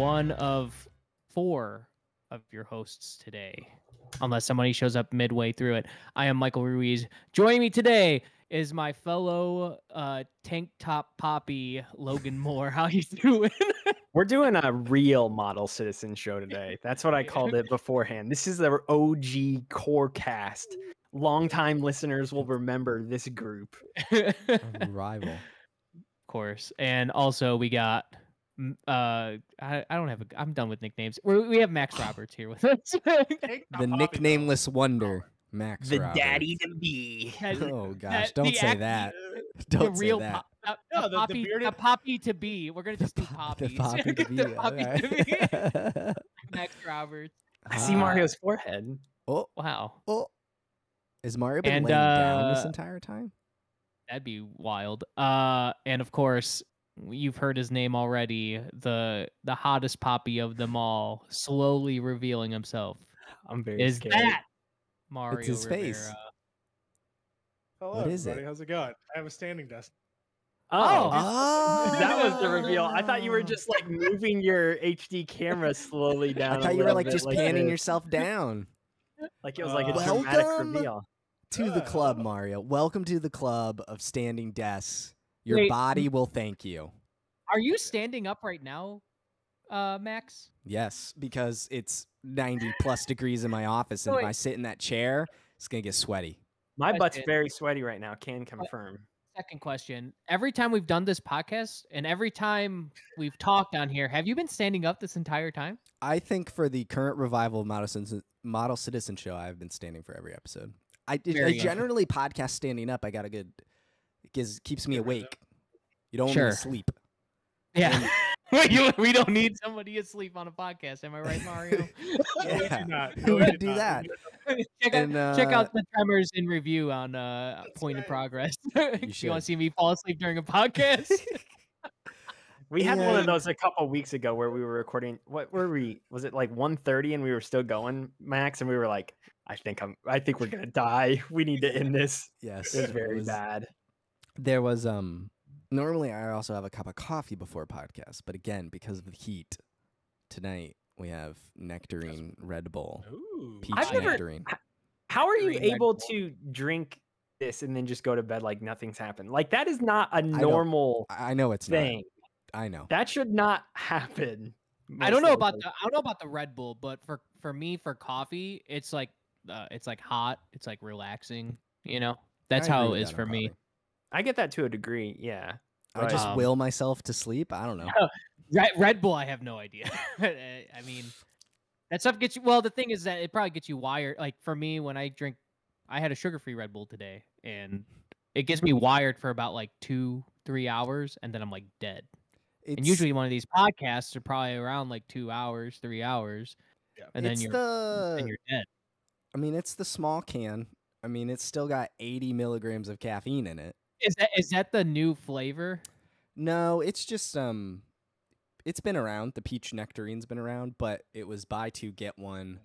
one of 4 of your hosts today, unless somebody shows up midway through it. I am Michael Ruiz. Joining me today is my fellow tank top poppy, Logan Moore. How you doing? We're doing a real model citizen show today. That's what I called it beforehand. This is the OG core cast. Longtime listeners will remember this group. Rival. Of course. And also we got I don't have I'm done with nicknames. We have Max Roberts here with us. The nicknameless wonder, Max The Roberts. daddy to be. Oh gosh, don't say that. Don't say that. The poppy to be. We're gonna just do poppies. The poppy to be. The poppy to be. Max Roberts. I see Mario's forehead. Oh wow. Oh, is Mario been laying down this entire time? That'd be wild. And of course, you've heard his name already. The hottest poppy of them all, slowly revealing himself. I'm very scared. That Mario It's his Rivera. face. Hello, What is everybody. it? How's it going? I have a standing desk. Oh, that was the reveal. I thought you were just like moving your HD camera slowly down. I thought you were like just panning yourself down. Like it was like a dramatic Welcome reveal. To the club, Mario. Welcome to the club of standing desks. Your Wait. body will thank you. Are you standing up right now, Max? Yes, because it's 90 plus degrees in my office, and if I sit in that chair, it's gonna get sweaty. My butt's Question. very sweaty right now. Can confirm. Second question. Every time we've done this podcast and every time we've talked on here, have you been standing up this entire time? I think for the current revival of Model Citizen show, I've been standing for every episode. I generally podcast standing up. I got a good. It keeps me awake. You don't want me to sleep. Yeah. We don't need somebody asleep on a podcast. Am I right, Mario? Yeah. Who would do that? Check out the Tremors in review on Point in Progress. If you want to see me fall asleep during a podcast. We had one of those a couple weeks ago where we were recording. What were we? Was it like 1:30 and we were still going, Max? And we were like, I think we're gonna die. We need to end this. Yes. It was very bad. There was normally I also have a cup of coffee before podcast, but again, because of the heat, tonight we have nectarine Red Bull. Ooh. Peach I've never- nectarine. How are you Green Red able Bull. to drink this and then just go to bed like nothing's happened? Like that is not a normal I know it's thing. not. I know. That should not happen. I don't know about most the Red Bull, but for me for coffee, it's like hot, it's like relaxing, you know? That's I how agree it with is that on for me. coffee. I get that to a degree, yeah. I just Um, will myself to sleep. I don't know. Red Bull, I have no idea. I mean, that stuff gets you. Well, the thing is that it probably gets you wired. Like for me, when I drink, I had a sugar-free Red Bull today, and it gets me wired for about like 2-3 hours, and then I'm like dead. And usually one of these podcasts are probably around like 2 hours, 3 hours, and then you're dead. I mean, it's the small can. I mean, it's still got 80 milligrams of caffeine in it. Is that the new flavor? No, it's just it's been around. The peach nectarine's been around, but it was buy two get one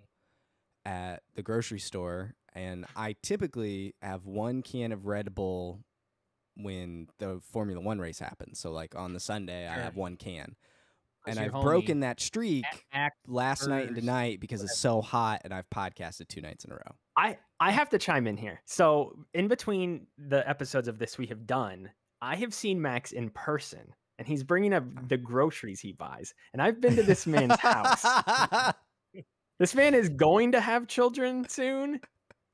at the grocery store, and I typically have one can of Red Bull when the Formula One race happens. So like on the Sunday, I have one can. And I've broken that streak last night and tonight because it's so hot, and I've podcasted 2 nights in a row. I have to chime in here. So in between the episodes of this we have done, I have seen Max in person, and he's bringing up the groceries he buys. And I've been to this man's house. This man is going to have children soon,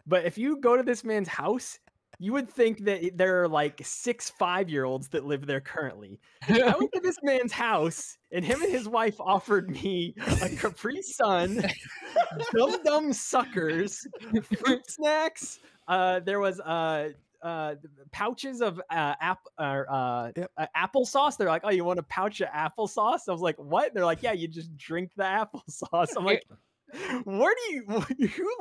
but if you go to this man's house, you would think that there are like 6 5-year-olds that live there currently. I went to this man's house, and him and his wife offered me a Capri Sun, Dum Dum Suckers, fruit snacks. There was pouches of applesauce. They're like, "Oh, you want a pouch of applesauce?" I was like, "What?" They're like, "Yeah, you just drink the applesauce." I'm like, who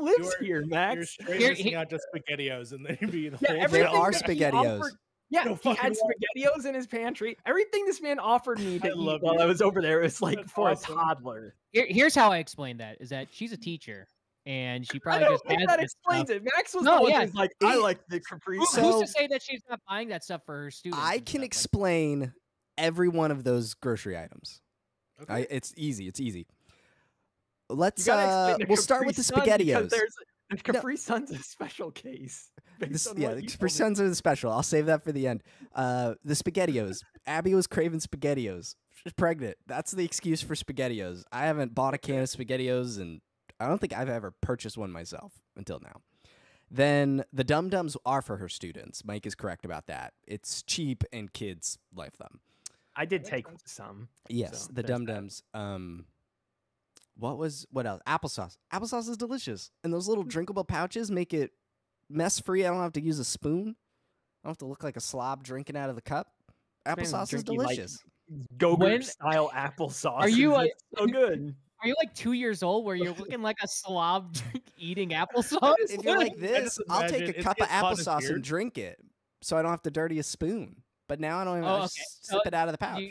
lives here, Max? You're straight missing out just SpaghettiOs, and they'd be the whole There thing. are SpaghettiOs. Yeah, No he had fucking way. SpaghettiOs in his pantry. Everything this man offered me to I eat love while you. I was over there, it was like That's for awesome. a toddler. Here's how I explain that: is that she's a teacher, and she I probably don't just think has that this explains stuff. it. Max was No, the one yeah. who's like, I like the Capri Sun. Who's So- to say that she's not buying that stuff for her students? I and can stuff? explain every one of those grocery items. Okay. It's easy. It's easy. You Let's gotta explain the we'll start Capri with the Sun because SpaghettiOs. The Capri Sun's a special case. based on Yeah, what the you Capri told me. Suns are the special. I'll save that for the end. The SpaghettiOs. Abby was craving SpaghettiOs. She's pregnant. That's the excuse for SpaghettiOs. I haven't bought a can of SpaghettiOs, and I don't think I've ever purchased one myself until now. Then the Dum Dums are for her students. Mike is correct about that. It's cheap and kids like them. I did take some. Yes, So the there's Dum that. Dums. What else? Applesauce. Applesauce is delicious, and those little drinkable pouches make it mess free. I don't have to use a spoon. I don't have to look like a slob drinking out of the cup. Applesauce is drinking, like, delicious. Go-Gurt When- style applesauce. Are you, It's so good? Are you like 2 years old where you're looking like a slob eating applesauce? If you're like I this, just I'll take imagine a it's- cup of it's hot as applesauce beard. and drink it, so I don't have to dirty a spoon. But now I don't even Oh, I just okay. sip it out of the pouch.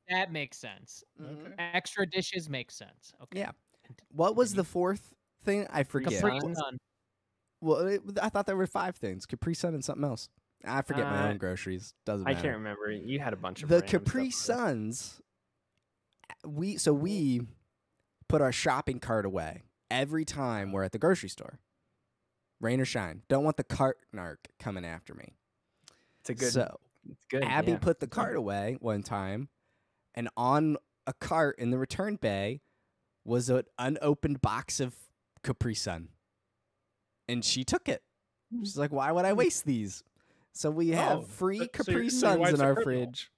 That makes sense. Mhm. Okay. Extra dishes make sense. Okay. Yeah. What was the fourth thing? I forget. Capri Sun? Sun. Well, I thought there were 5 things: Capri Sun and something else. I forget my own groceries. Doesn't I matter. can't remember. You had a bunch of The random Capri stuff on Suns. We put our shopping cart away every time we're at the grocery store. Rain or shine. Don't want the cart narc coming after me. it. It's a good. So it's good. Abby yeah. put the cart away one time, and on a cart in the return bay was an unopened box of Capri Sun. And she took it. She's like, why would I waste these? So we have Oh, free so your- Capri so your Suns wife's in a our criminal. fridge.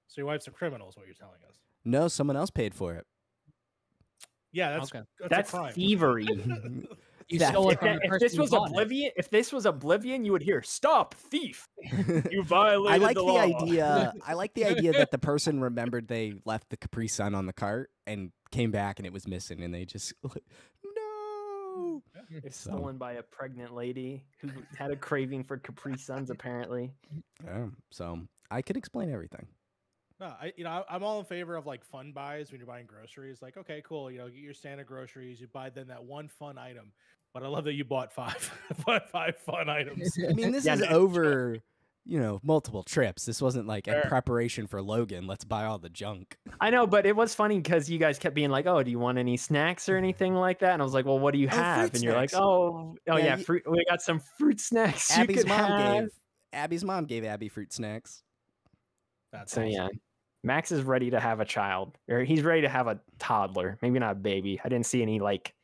So your wife's a criminal is what you're telling us. No, someone else paid for it. Yeah, that's Okay. That's a crime. thievery. You That- stole it if, from that- the if person this who was bought it. Oblivion, if this was Oblivion, you would hear "Stop, thief! You violated I like the the law." idea. I like the idea that the person remembered they left the Capri Sun on the cart and came back and it was missing, and they just no. It's So- stolen by a pregnant lady who had a craving for Capri Suns. Apparently, So I could explain everything. No, I'm all in favor of like fun buys when you're buying groceries. Like, okay, cool, get your standard groceries. You buy then that one fun item. But I love that you bought five fun items. I mean, this Yeah, is man. over, multiple trips. This wasn't like in Fair. preparation for Logan. Let's buy all the junk. I know, but it was funny because you guys kept being like, "Oh, do you want any snacks or anything like that?" And I was like, "Well, what do you Oh, have?" fruit And you're like, snacks. "Oh, Yeah, yeah, you- fruit. We got some fruit snacks." you Abby's could mom have." gave Abby fruit snacks. That's So awesome. yeah, Max is ready to have a child, or he's ready to have a toddler. Maybe not a baby. I didn't see any like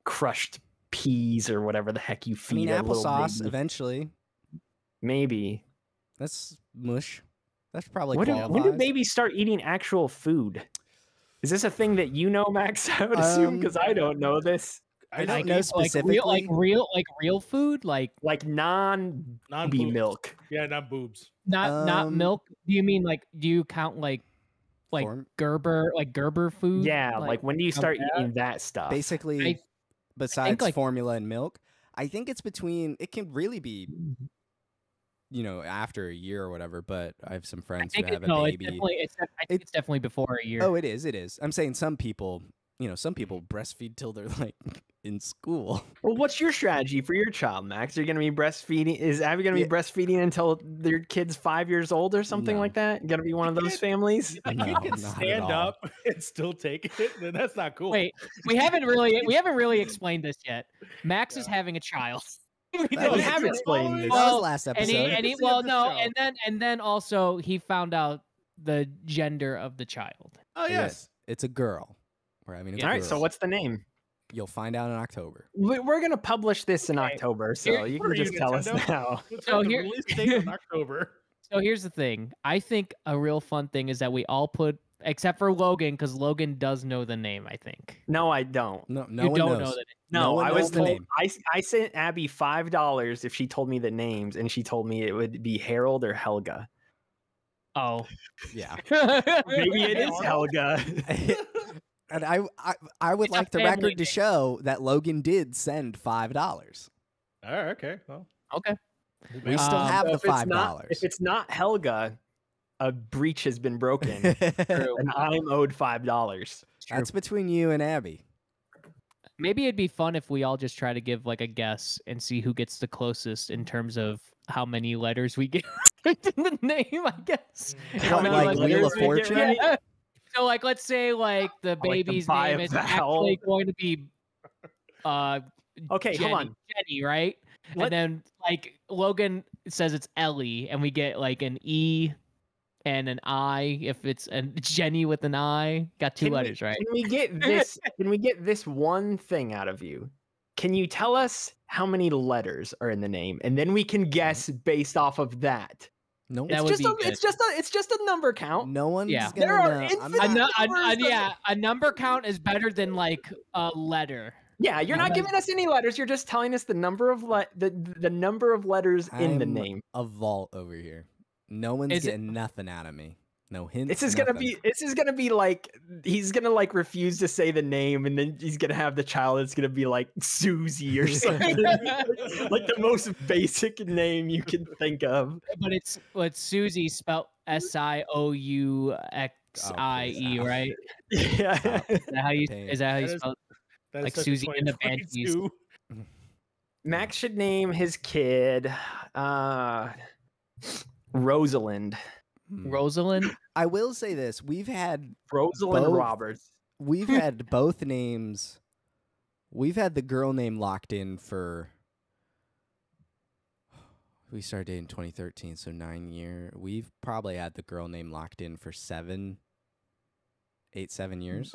crushed peas or whatever the heck you I feed mean, a little applesauce baby. eventually. Maybe. That's mush. That's probably When do qualifies. babies start eating actual food? Is this a thing that you know, Max? I would assume because I don't know this. I don't think know it's specifically. like real food, like Like non-baby Non-boobs. milk. Yeah, not boobs. not Um, milk. Do you mean do you count like Form- Gerber food? Yeah, like when do you start that? eating that stuff? basically, I besides like- formula and milk, I think it's between. It can really be, after a year or whatever. But I have some I friends who think have a no, baby. I think it's definitely before a year. Oh, it is. It is. I'm saying some people, some people breastfeed till they're like in school. Well, what's your strategy for your child, Max? You're going to be breastfeeding. Is Abby going to Yeah. be breastfeeding until their kid's 5 years old or something No. like that? Going to be one of those families? No, You can not at stand all. up and still take it. Then that's not cool. Wait, we haven't really explained this yet. Max is having a child. We was- have explained this. That Well, was last and episode. he It's the end of the show. and then also he found out the gender of the child. Oh yes. It's a girl. We're having a All right, so girl. what's the name? You'll find out in October. We're going to publish this in October, so here- you what can are you, just tell us Nintendo? now. Let's So have the here- release date in October. So here's the thing. I think a real fun thing is that we all put, except for Logan, because Logan does know the name. I think. No, I don't. No, no you one don't knows. know the name. No, one I knows was the told. name. I sent Abby $5 if she told me the names, and she told me it would be Harold or Helga. Oh, Yeah. Maybe it is Helga. And I would It's a like the family record to name. show that Logan did send $5. All right. Okay. Well, Okay. We still have the If it's $5. not- If it's not Helga, a breach has been broken, True. and I'm owed $5. That's between you and Abby. Maybe it'd be fun if we all just try to give like a guess and see who gets the closest in terms of how many letters we get in the name. I guess. Mm. How What, many like Wheel letters of we get Fortune? right. So like, let's say like the like the baby's name is actually going to be Okay, hold on. Jenny, right? What- And then like Logan says it's Ellie, and we get like an E and an I if it's a Jenny with an I. Got two letters, right? Can we get this? Can we get this one thing out of you? Can you tell us how many letters are in the name, and then we can guess based off of that? No, That would be good. It's just a number count. no one's Yeah. gonna There are know. I'm infinite not- numbers. Yeah, a number count is better than like a letter. Yeah, you're not giving us any letters. You're just telling us the number of the number of letters in the I'm name. a vault over here. No one's Is it- getting nothing out of me. No hints. This is gonna be like he's gonna like refuse to say the name, and then he's gonna have the child. It's gonna be like Susie or something, like the most basic name you can think of. But it's Susie spelled SIOUXIE, right? Yeah, Is that how you Dang. spell That is like such a Susie and the Banshees. 2022. Max should name his kid Rosalind. Rosalind? I will say this: we've had Rosalind Both. Roberts. we've had both names. We've had the girl name locked in for. We started dating in 2013, so 9 years. We've probably had the girl name locked in for 7 years.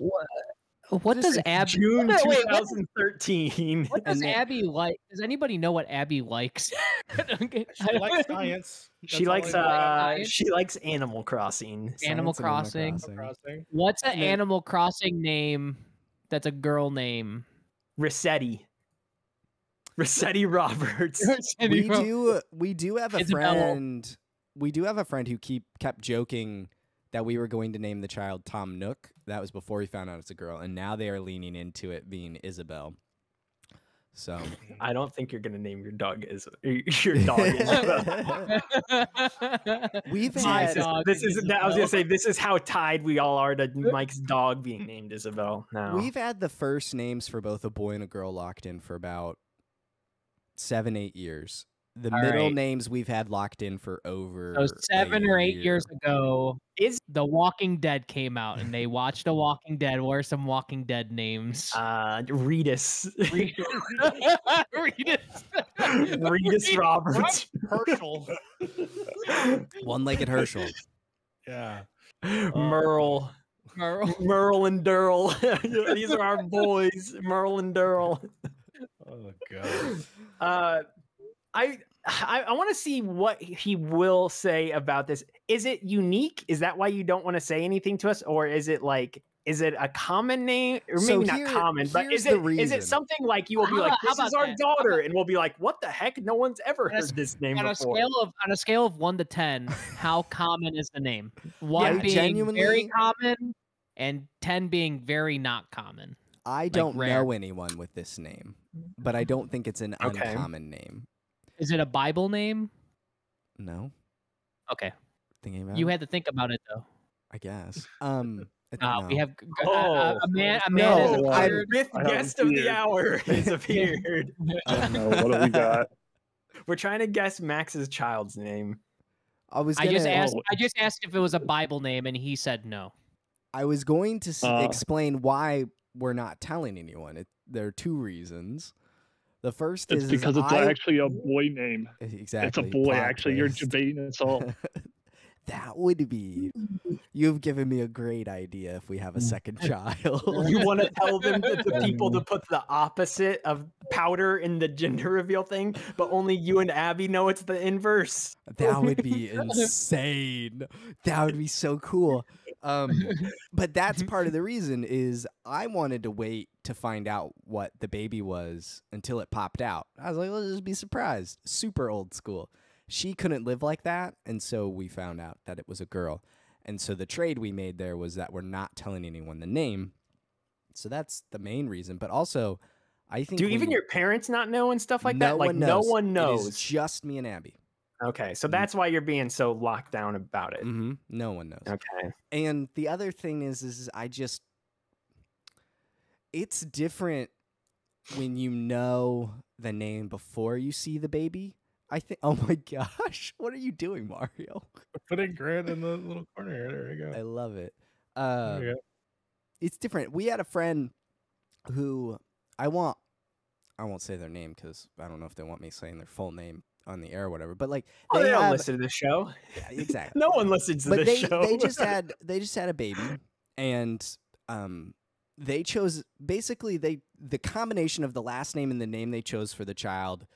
What does Abby? June wait, what 2013. What does And then- Abby like? Does anybody know what Abby likes? She likes science. She That's likes all I know. she likes Animal Crossing. Animal Science and Animal Crossing. Crossing. What's an And then- Animal Crossing name that's a girl name? Rossetti. Rossetti Roberts. We do have a Isabella. friend. We do have a friend who kept joking that we were going to name the child Tom Nook. That was before we found out it's a girl, and now they are leaning into it being Isabel. So I don't think you're gonna name your dog Isabel. we've My had dog This is Isabel. I was gonna say this is how tied we all are to Mike's dog being named Isabel now. we've had the first names for both a boy and a girl locked in for about 7-8 years. The All middle right. names we've had locked in for over So 7 or 8 years year. ago, Is- The Walking Dead came out, and they watched The Walking Dead. What are some Walking Dead names? Reedus. Read it. Reedus Roberts. Herschel. One-legged Herschel. Yeah. Merle. Merle. Merle and Durrell. These are our boys. Merle and Durrell. Oh god. I want to see what he will say about this. Is it unique? Is that why you don't want to say anything to us, or is it a common name, or So maybe here- not common, but here's is the it reason. something like you will be How like, about- how this is about our that? How daughter, and we'll be like, what the heck? No one's ever On a heard this name on a before. scale of 1 to 10, how common is the name? 1 being genuinely- very common, and 10 being very not common. I don't rare. know anyone with this name, but I don't think it's an Okay. uncommon name. Is it a Bible name? No, Okay, thinking about you it, had to think about it though. I guess. We have Oh. a man. A man No, has our appeared. fifth I don't guest of see the it. hour has appeared. I don't know. What do we got? We're trying to guess Max's child's name. I was I gonna, just asked if it was a Bible name, and he said no. I was going to Uh. explain why we're not telling anyone. There are two reasons. The first It's is because it's I, actually a boy name. exactly It's a boy. plot Actually, you're twist. debating us all. That would be. You've given me a great idea if we have a second child. You want to tell them the people to put the opposite of powder in the gender reveal thing, but only you and Abby know it's the inverse. That would be insane. That would be so cool. But that's part of the reason is I wanted to wait to find out what the baby was until it popped out. I was like, let's just be surprised. Super old school. She couldn't live like that, and so we found out that it was a girl. And so the trade we made there was that we're not telling anyone the name. So that's the main reason. But also, I think Do even your parents not know and stuff like that? Like no one It knows. is just me and Abby. Okay, so that's why you're being so locked down about it. Mm-hmm. No one knows. Okay. And the other thing is I just, it's different when you know the name before you see the baby. I think, oh my gosh, what are you doing, Mario? Putting Grant in the little corner here. There you go. I love it. Yeah. It's different. We had a friend who I won't say their name because I don't know if they want me saying their full name on the air or whatever. But like Oh, they don't have, listen to the show. yeah, exactly. No one listens to But this show. they just had a baby, and they chose basically the combination of the last name and the name they chose for the child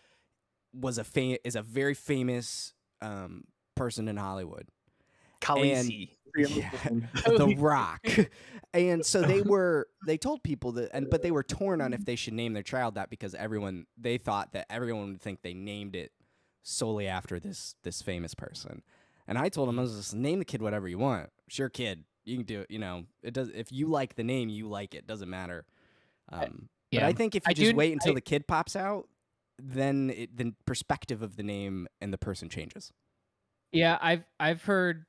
was is a very famous person in Hollywood. Khaleesi. Yeah, The Rock. And so they told people that, but they were torn on if they should name their child that because they thought that everyone would think they named it solely after this famous person. And I told them, I was just name the kid whatever you want. Sure, kid, you can do it. You know, it does. If you like the name, you like it. Doesn't matter. But I think if you just wait until the kid pops out, then the perspective of the name and the person changes. Yeah, I've heard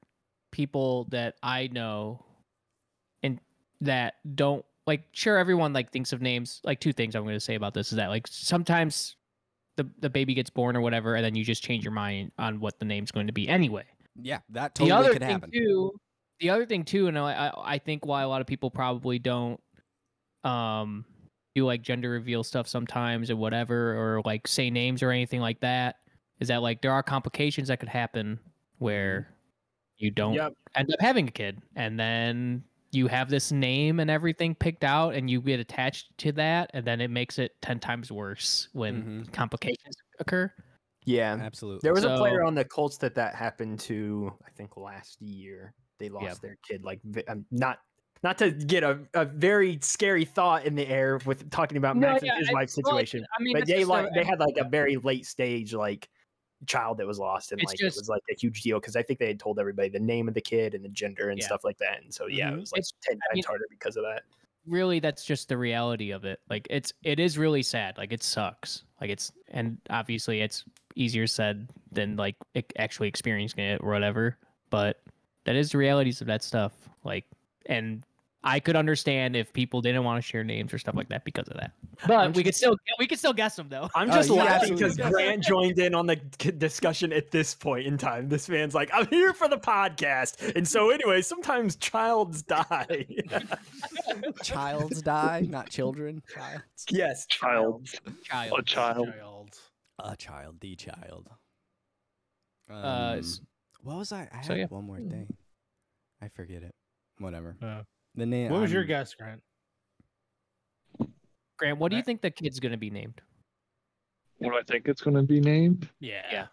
people that I know and that don't like. Sure, everyone like thinks of names. Like two things I'm going to say about this is that like sometimes the baby gets born or whatever, and then you just change your mind on what the name's going to be anyway. Yeah, that totally could happen. The other thing too, and I think why a lot of people probably don't do like gender reveal stuff sometimes or whatever, or like say names or anything like that, is that like there are complications that could happen where you don't end up having a kid, and then you have this name and everything picked out, and you get attached to that, and then it makes it 10 times worse when complications occur. Yeah, absolutely. There was a player on the Colts that happened to, I think, last year. They lost their kid. Like, not to get a very scary thought in the air with talking about Max and his wife's situation, but they had like a very late stage like child that was lost, and like it was like a huge deal because I think they had told everybody the name of the kid and the gender and stuff like that, and so it was like 10 times harder because of that. Really, that's just the reality of it. Like it is really sad. Like it sucks. Like and obviously it's easier said than like actually experiencing it or whatever. But that is the realities of that stuff. Like, and I could understand if people didn't want to share names or stuff like that because of that. But we could still guess them though. I'm just laughing because Grant joined in on the discussion at this point in time. This man's like, I'm here for the podcast. And so anyway, sometimes childs die. Childs die, not children. Childs. Yes, childs. Child. A child. A child. The child. What was I? I had one more thing. I forget it. Whatever. The name. What was your guess, Grant? Grant, what do you think the kid's gonna be named? What do I think it's going to be named? Yeah.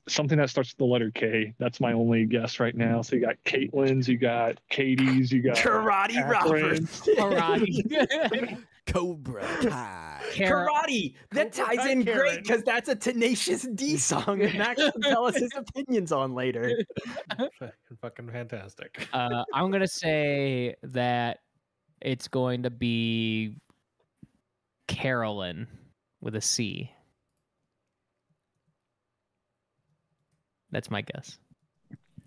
Something that starts with the letter K. That's my only guess right now. So you got Caitlin's, you got Katie's, you got Karate Roberts. Karate. Cobra Kai. Karate. That ties in great because that's a Tenacious D song and Max can tell us his opinions on later. Fucking fantastic. I'm gonna say that it's going to be Carolyn with a C. That's my guess.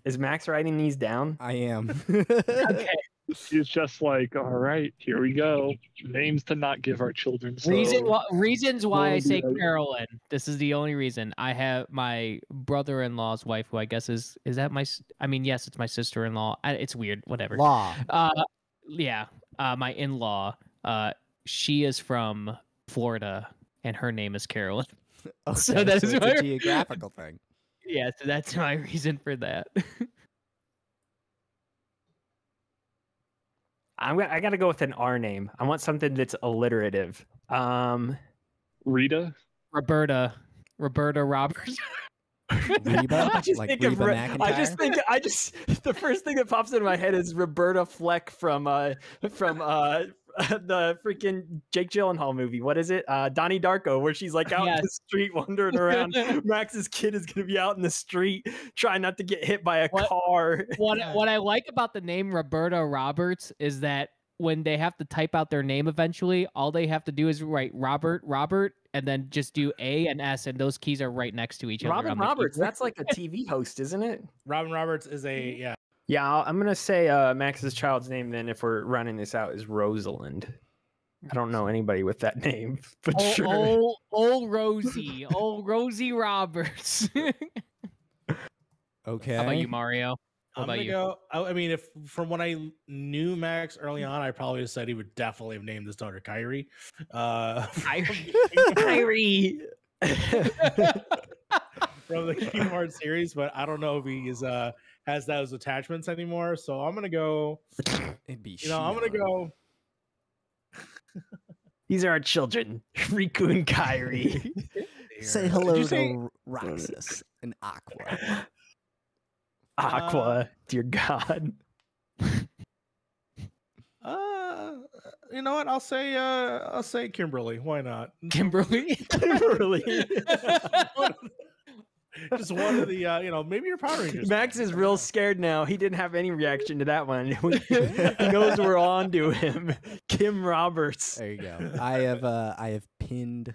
Is Max writing these down? I am. Okay. It's just like, all right, here we go. Names to not give our children. So Reasons why I say Right. Carolyn. This is the only reason. I have my brother-in-law's wife, who I guess is that my? I mean, yes, it's my sister-in-law. It's weird. Whatever. Law. Yeah. My in-law. She is from Florida, and her name is Carolyn. Okay, So that is it's my- a geographical thing. Yeah, so that's my reason for that. I got to go with an R name. I want something that's alliterative. Rita. Roberta Roberts. Reba? I just Like think Reba of McEntire? I just the first thing that pops into my head is Roberta Fleck from the freaking Jake Gyllenhaal movie. What is it? Donnie Darko, where she's like out in the street wandering around. Max's kid is gonna be out in the street trying not to get hit by a car. What I like about the name Roberta Roberts is that when they have to type out their name eventually, all they have to do is write Robert, and then just do A and S, and those keys are right next to each other. Robin Roberts, that's like a TV host, isn't it? Robin Roberts is a I'm gonna say Max's child's name then, if we're running this out, is Rosalind. I don't know anybody with that name, but sure. Old Rosie Roberts. Okay. How about you, Mario? What I'm about gonna you? go. I mean, if from when I knew Max early on, I probably said he would definitely have named his daughter Kyrie. Kyrie. From the Kingdom Hearts series, but I don't know if he is has those attachments anymore. So I'm gonna go. It'd be I'm gonna Shion. go. These are our children, Riku and Kyrie. Say Did hello you to say- Roxas and Aqua. Aqua, dear God. You know what? I'll say Kimberly. Why not? Kimberly. Really? Just one of the maybe your Power Rangers. Max fan. is I don't real know. scared now. He didn't have any reaction to that one. He knows we're on to him. Kim Roberts. There you go. I have pinned.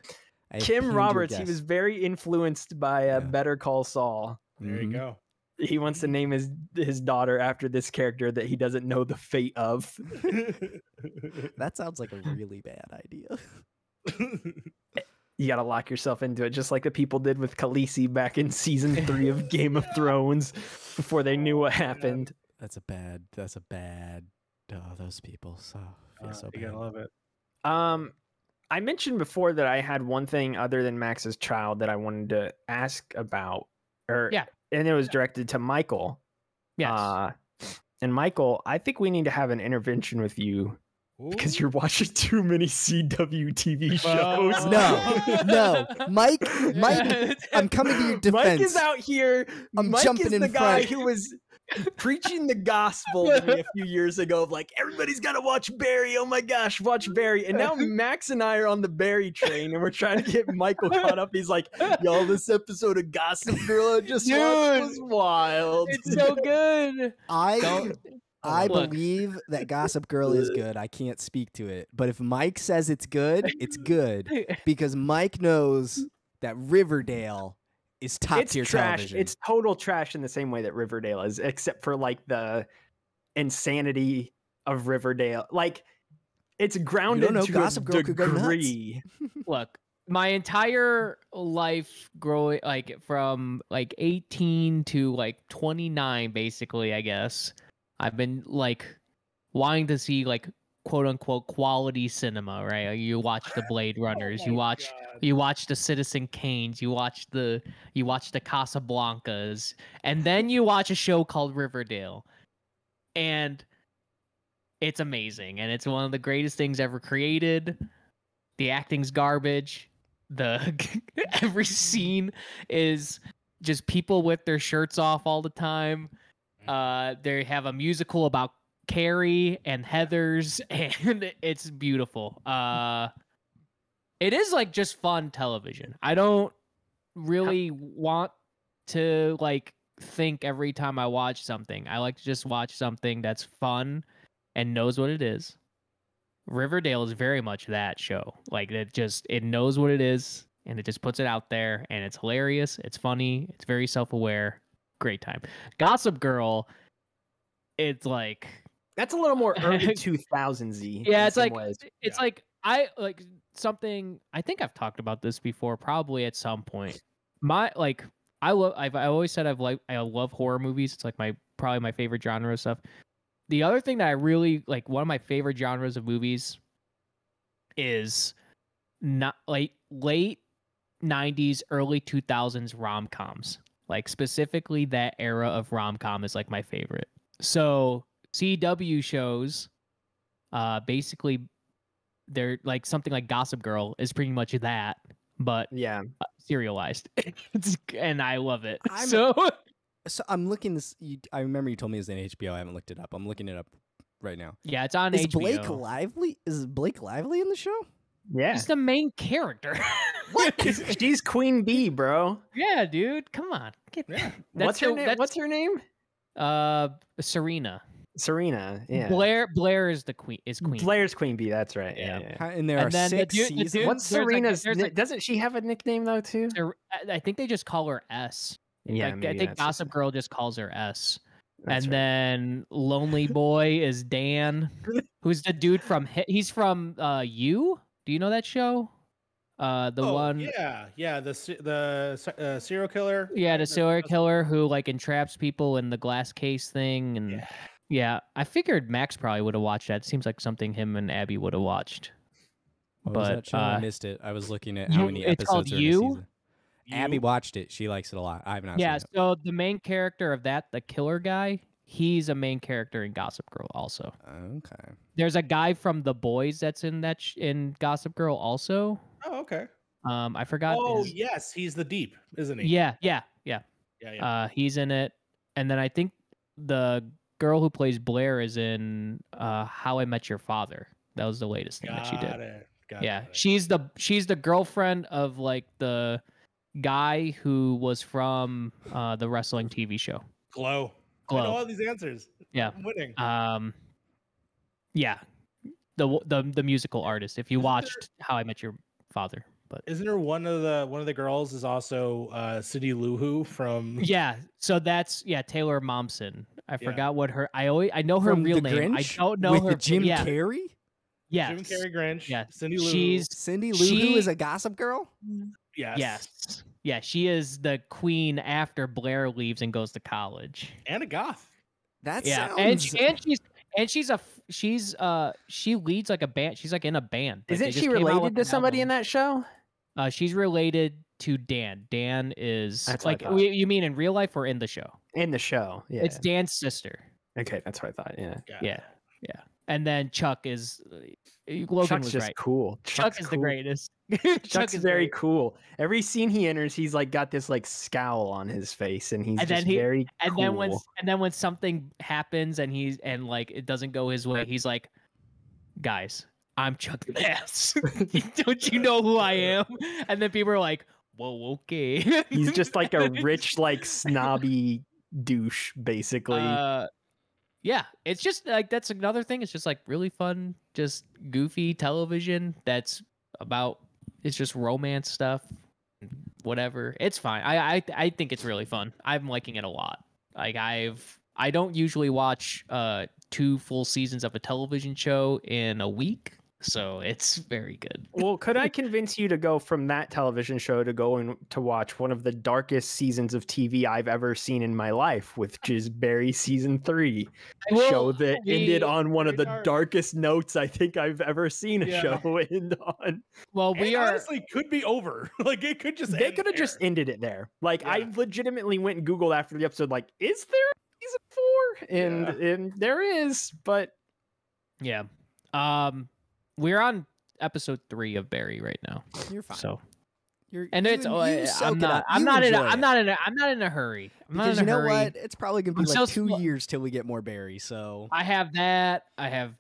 Kim your Roberts. He guess. was very influenced by Yeah. Better Call Saul. There you Mhm. go. He wants to name his daughter after this character that he doesn't know the fate of. That sounds like a really bad idea. You got to lock yourself into it, just like the people did with Khaleesi back in season 3 of Game of Thrones before they knew what happened. That's a bad. Oh, those people. So feel so You bad. gotta love it. I mentioned before that I had one thing other than Max's child that I wanted to ask about, Yeah. and it was directed to Michael. Yes. And Michael, I think we need to have an intervention with you because you're watching too many CW TV shows. No, Mike. I'm coming to your defense. Mike is out here. I'm Mike jumping is in the guy front. who was preaching the gospel to me a few years ago of like, everybody's got to watch Barry. Oh my gosh, watch Barry. And now Max and I are on the Barry train and we're trying to get Michael caught up. He's like, yo, this episode of Gossip Girl I just watched was wild. It's so good. I Look. believe that Gossip Girl is good. I can't speak to it, but if Mike says it's good because Mike knows that Riverdale is top It's tier trash. television. It's total trash in the same way that Riverdale is, except for like the insanity of Riverdale. Like it's grounded know, to Gossip a Girl could go nuts. degree. Look, my entire life growing like from like 18 to like 29 basically, I guess. I've been like wanting to see like quote unquote quality cinema, right? Like, you watch the Blade Runners, you watch the Citizen Kanes, you watch the Casablancas, and then you watch a show called Riverdale. And it's amazing, and it's one of the greatest things ever created. The acting's garbage. Every scene is just people with their shirts off all the time. They have a musical about Carrie and Heathers, and it's beautiful. It is like just fun television. I don't really want to like think every time I watch something. I like to just watch something that's fun and knows what it is. Riverdale is very much that show. Like it knows what it is and it just puts it out there, and it's hilarious, it's funny, it's very self-aware. Great time. Gossip Girl, it's like That's a little more early 2000s-y. yeah, in it's some like ways. it's like I like something. I think I've talked about this before, probably at some point. I always said I love horror movies. It's like probably my favorite genre of stuff. The other thing that I really like, one of my favorite genres of movies is not late 90s, early 2000s rom-coms. Like specifically that era of rom-com is like my favorite. So CW shows, basically they're like something like Gossip Girl is pretty much that, but Yeah. serialized. And I love it. So I'm looking this. I remember you told me it was in HBO. I haven't looked it up. I'm looking it up right now. Yeah, it's on Is HBO. Blake Lively? Is Blake Lively in the show? Yeah. He's the main character. She's Queen Bee, bro. Yeah, dude. Come on. What's her name? What's her name? Serena. Serena. Yeah. Blair is the queen. Is queen. Blair's Queen Bee. That's right. Yeah. Yeah. And there And are then the 6 dude- the seasons. dude- What's there's like- Serena's? there's like- Doesn't she have a nickname though too? I think they just call her S. Yeah. Like, I maybe think that's Gossip Girl just calls her S. That's And right. then Lonely Boy is Dan, who's the dude from he's from You. Do you know that show? The one, yeah, the serial killer. yeah, right? the serial killer who like entraps people in the glass case thing, and Yeah. yeah, I figured Max probably would have watched that. It seems like something him and Abby would have watched. What was But that show? I missed it. I was looking at how many it's called episodes are in a You. season. Abby watched it. She likes it a lot. I have not Yeah, seen it. so the main character of that, the killer guy, he's a main character in Gossip Girl also. Okay. There's a guy from The Boys that's in that in Gossip Girl also. Oh, okay. I forgot. Oh, his... yes, he's the Deep, isn't he? Yeah. Yeah. He's in it, and then I think the girl who plays Blair is in How I Met Your Father. That was the latest thing that she did. Got it. She's the girlfriend of like the guy who was from the wrestling TV show. Glow. I know all these answers. Yeah. I'm winning. Yeah. The musical artist. If you watched How I Met Your Father, but isn't there one of the girls is also Cindy Lou Who from? Yeah. So that's Taylor Momsen. I forgot what her. I know her real name. Grinch? I don't know with her. the Jim Carrey. Yes. Jim Carrey Grinch. Yeah. Cindy Lou. Cindy Lou Who is a Gossip Girl. Yes. Yes. Yeah, she is the queen after Blair leaves and goes to college. And a goth. That sounds... and she leads like a band. She's like in a band. Like, Isn't she related to somebody in that show? She's related to Dan. Dan is that's like you mean in real life or in the show? In the show, yeah. It's Dan's sister. Okay, that's what I thought. Yeah. Yeah. And then Chuck is Logan Chuck's was just right. cool. Chuck is the greatest. Chuck's very cool. Every scene he enters, he's like got this like scowl on his face, and he's very cool. Then when something happens and like it doesn't go his way, he's like, "Guys, I'm Chuck Bass. Don't you know who I am?" And then people are like, "Whoa, okay." He's just like a rich, like snobby douche, basically. Yeah, it's just like that's another thing. It's just like really fun, just goofy television that's about it's just romance stuff, whatever. It's fine. I think it's really fun. I'm liking it a lot. Like I don't usually watch 2 full seasons of a television show in a week, so it's very good. Well, could I convince you to go from that television show to going to watch one of the darkest seasons of TV I've ever seen in my life, which is Barry season 3, show that ended on one of the darkest notes I think I've ever seen a show end on. Well, honestly could be over. Like it could just they could have just ended it there. Like I legitimately went and Googled after the episode, like, is there a season 4? And there is, but yeah. We're on episode 3 of Barry right now. You're fine. So I'm not in a hurry. Because you know what? It's probably gonna be like 2 years till we get more Barry. So I have that. I have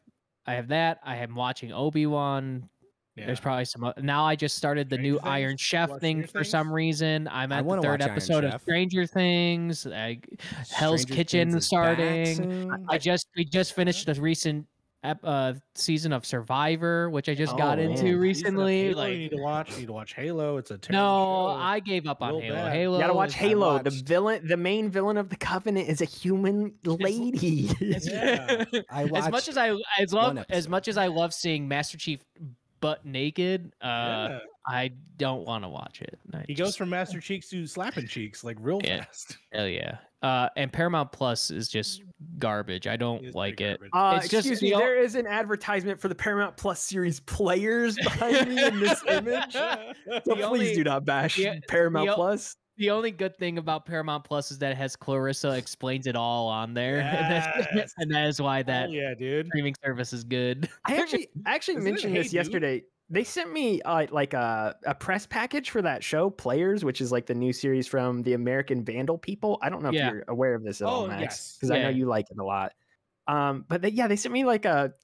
that. I am watching Obi-Wan. Yeah. There's probably some. Now I just started the new Iron Chef thing for some reason. I'm at the 3rd episode of Stranger Things. Hell's Kitchen starting. We just finished the recent season of Survivor, which I just got into recently. Like, you need to watch Halo. It's a terrible show. I gave up on Halo. You gotta watch Halo. The main villain of the Covenant is a human lady. I watched as much as I love seeing Master Chief butt naked, I don't want to watch it. He goes from Master Cheeks to slapping cheeks like real fast. Hell yeah. And Paramount Plus is just garbage. I don't like it. Excuse me, there is an advertisement for the Paramount Plus series Players behind me in this image. So please do not bash Paramount Plus. The only good thing about Paramount Plus is that it has Clarissa Explains It All on there. Yes. And that is why that dude. streaming service is good. I actually mentioned this yesterday. They sent me like a press package for that show, Players, which is like the new series from the American Vandal people. I don't know if you're aware of this at all, Max, because I know you like it a lot. But they sent me like a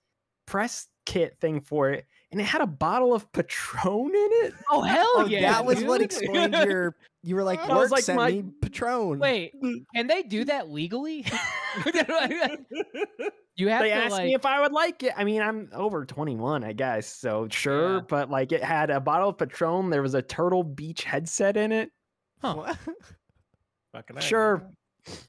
press kit thing for it, and it had a bottle of Patron in it. Oh hell yeah! That was what explained your. You were like, work sent me Patron. Wait, can they do that legally? They asked me if I would like it. I mean, I'm over 21, I guess, so sure. Yeah. But like, it had a bottle of Patron. There was a Turtle Beach headset in it. Huh? Sure.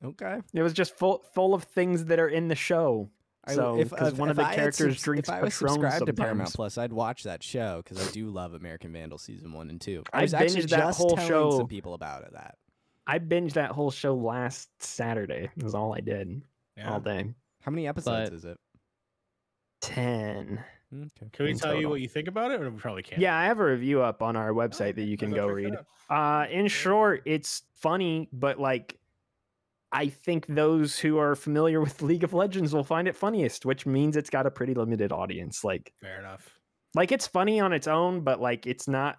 Okay. It was just full of things that are in the show. So, because one of the characters drinks if I was Patron subscribed to sometimes. Paramount Plus, I'd watch that show because I do love American Vandal season 1 and 2. I I was actually binged that just whole telling show. some people about it. I binged that whole show last Saturday. It was all I did all day. How many episodes is it? 10. Okay. Can we in tell you total. what you think about it, or we probably can't? Yeah, I have a review up on our website that you can go read. In short, it's funny, but like, I think those who are familiar with League of Legends will find it funniest, which means it's got a pretty limited audience. Like, Fair enough. like it's funny on its own, but like it's not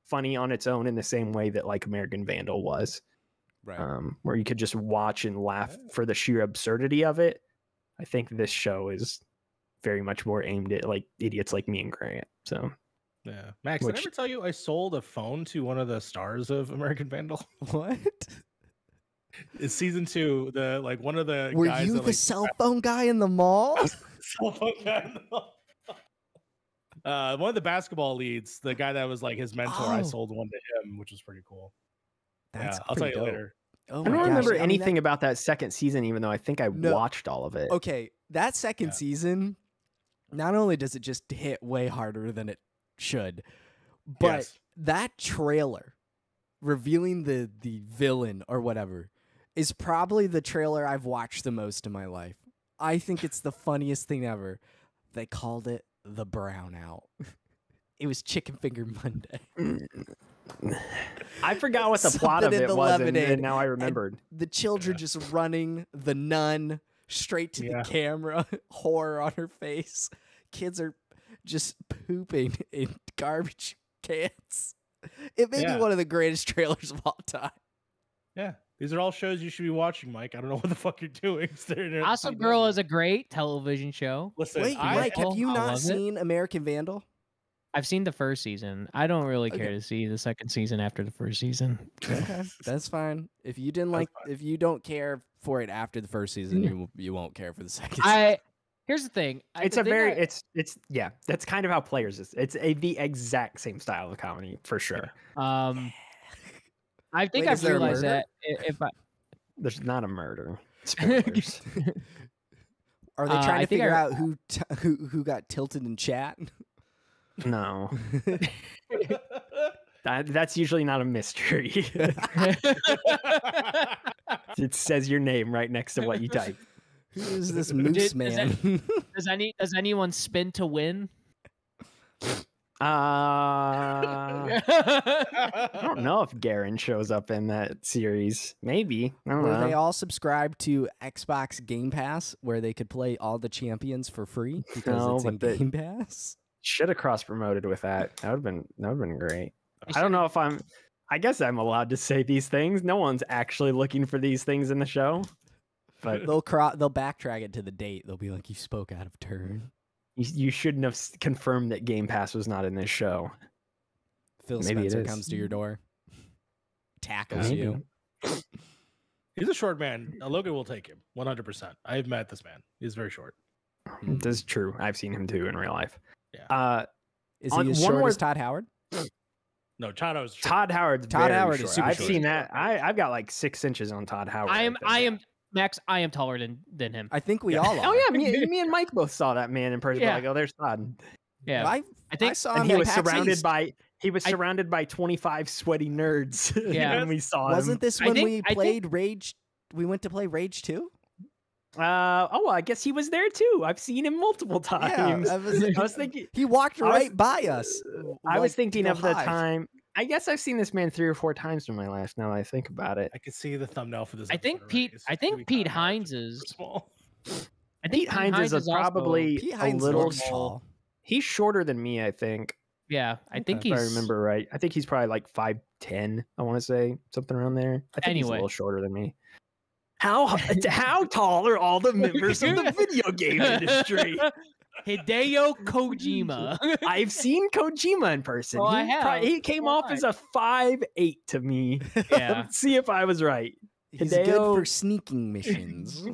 funny on its own in the same way that like American Vandal was. Right. Where you could just watch and laugh for the sheer absurdity of it. I think this show is very much more aimed at like idiots like me and Grant. So Yeah, Max, did I ever tell you I sold a phone to one of the stars of American Vandal? What? It's season 2. The like one of the Were guys you that, the like, cell phone guy in the mall? cell phone guy. One of the basketball leads, the guy that was like his mentor, I Oh. sold one to him, which was pretty cool. That's I'll tell you pretty dope. later. Oh I my don't gosh, remember I mean, anything about that second season, even though I think I No. watched all of it. Okay, that second Yeah. season, not only does it just hit way harder than it should, but Yes. that trailer revealing the villain or whatever is probably the trailer I've watched the most in my life. I think it's the funniest thing ever. They called it the brownout. It was Chicken Finger Monday. I forgot what the plot of Something in it the was, and lemonade, now I remembered. The children just running, the nun straight to Yeah. the camera, horror on her face. Kids are just pooping in garbage cans. It may Yeah. be one of the greatest trailers of all time. Yeah, these are all shows you should be watching, Mike. I don't know what the fuck you're doing. Gossip Girl is a great television show. Listen, Wait, I, Mike, have you I not love it. seen American Vandal? I've seen the first season. I don't really care Okay. to see the second season after the first season. Okay, that's fine. If you didn't like, if you don't care for it after the first season, you won't care for the second. season. Here's the thing. It's it's yeah. That's kind of how Players is. It's the exact same style of comedy for sure. I think Wait, I've is there a realized murder? that if I There's not a murder. Spoilers. Are they trying I to think figure I- out who got tilted in chat? No, that's usually not a mystery. It says your name right next to what you type. Who is this moose does man? does anyone spin to win? I don't know if Garen shows up in that series. Maybe. I don't Were know. they all subscribed to Xbox Game Pass where they could play all the champions for free because No, it's in but Game Pass? Should have cross promoted with that. That would have been great. I don't know if I guess I'm allowed to say these things. No one's actually looking for these things in the show. But They'll backtrack it to the date. They'll be like, "You spoke out of turn." you shouldn't have confirmed that Game Pass was not in this show. Phil Maybe it Spencer is. comes to your door, tackles Maybe. you. He's a short man. Logan will take him 100%. I've met this man. He's very short. This is true. I've seen him too in real life. Yeah. Is On he as one short more- as Todd Howard? No, Chano's short. Todd Howard's Todd very Howard is short. super I've short. seen that. I've got like 6 inches on Todd Howard. I think. am Max. I am taller than him. I think we all are. Oh yeah, me and Mike both saw that man in person. Yeah. Like, oh, there's Todd. Yeah, I think- saw And him he at was PAX surrounded East. by 25 sweaty nerds. Yeah. when we saw Wasn't him. this I when think- we I think- played Rage? We went to play Rage 2? Well, I guess he was there too. I've seen him multiple times. I I was thinking. He walked I was- right by us. I was like, thinking to of the hide. time. I guess I've seen this man 3 or 4 times in my life. Now that I think about it. I could see the thumbnail for this. I think episode Pete. already. It's I gonna think be Pete Todd Howard. Hines is. Small. I think Pete Hines is also- probably Pete a Hines little. looks tall. He's shorter than me, I think. Yeah, I think If I he's. remember right. I think he's probably like 5'10". I want to say something around there. I think he's a Anyway. little shorter than me. How tall are all the members of the video game industry? Hideo Kojima. I've seen Kojima in person. Oh, I He have. he came So off have as a 5'8" to me. Yeah. Let's see if I was right. He's good for Hideo- sneaking missions.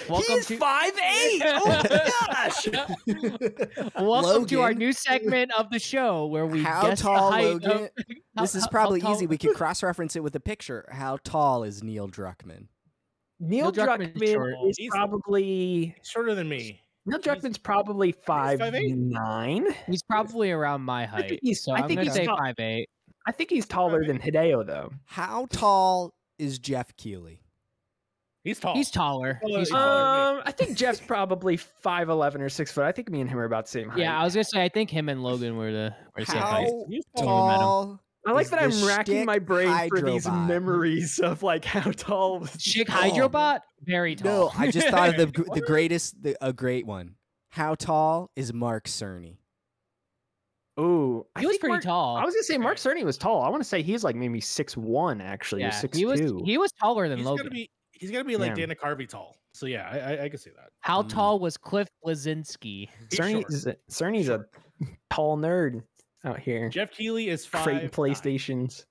Welcome He's to 5'8". Oh my gosh! welcome to our Logan. new segment of the show where we How guess tall, the height Logan? Of, This is how probably tall- easy. We could cross-reference it with a picture. How tall is Neil Druckmann? Neil Druckmann's Druckmann short. is probably Shorter than me. Neil Druckmann's probably 5'8". 5'9". He's probably around my height. So I'm gonna say 5'8". I think he's taller than Hideo though. How tall is Jeff Keighley? He's tall. He's taller. Taller- He's taller. I think Jeff's probably 5'11" or 6 foot. I think me and him are about the same height. Yeah, I was gonna say I think him and Logan were the same How height. He's tall? I like is that I'm the racking my shtick brain for these Hydrobot? memories of like how tall. Chick Oh. Hydrobot, very tall. No, I just thought of the greatest, a great one. How tall is Mark Cerny? Ooh, He was pretty tall. I was gonna say Mark Cerny was tall. I want to say he's like maybe 6'1" actually, or Yeah, 6'2". he was taller than He's Logan. gonna be like Yeah. Dana Carvey tall. So yeah, I can see that. How Mm. tall was Cliff Blazinski? Cerny's a tall nerd out here. Jeff Keighley is Freighting 5'9". PlayStations.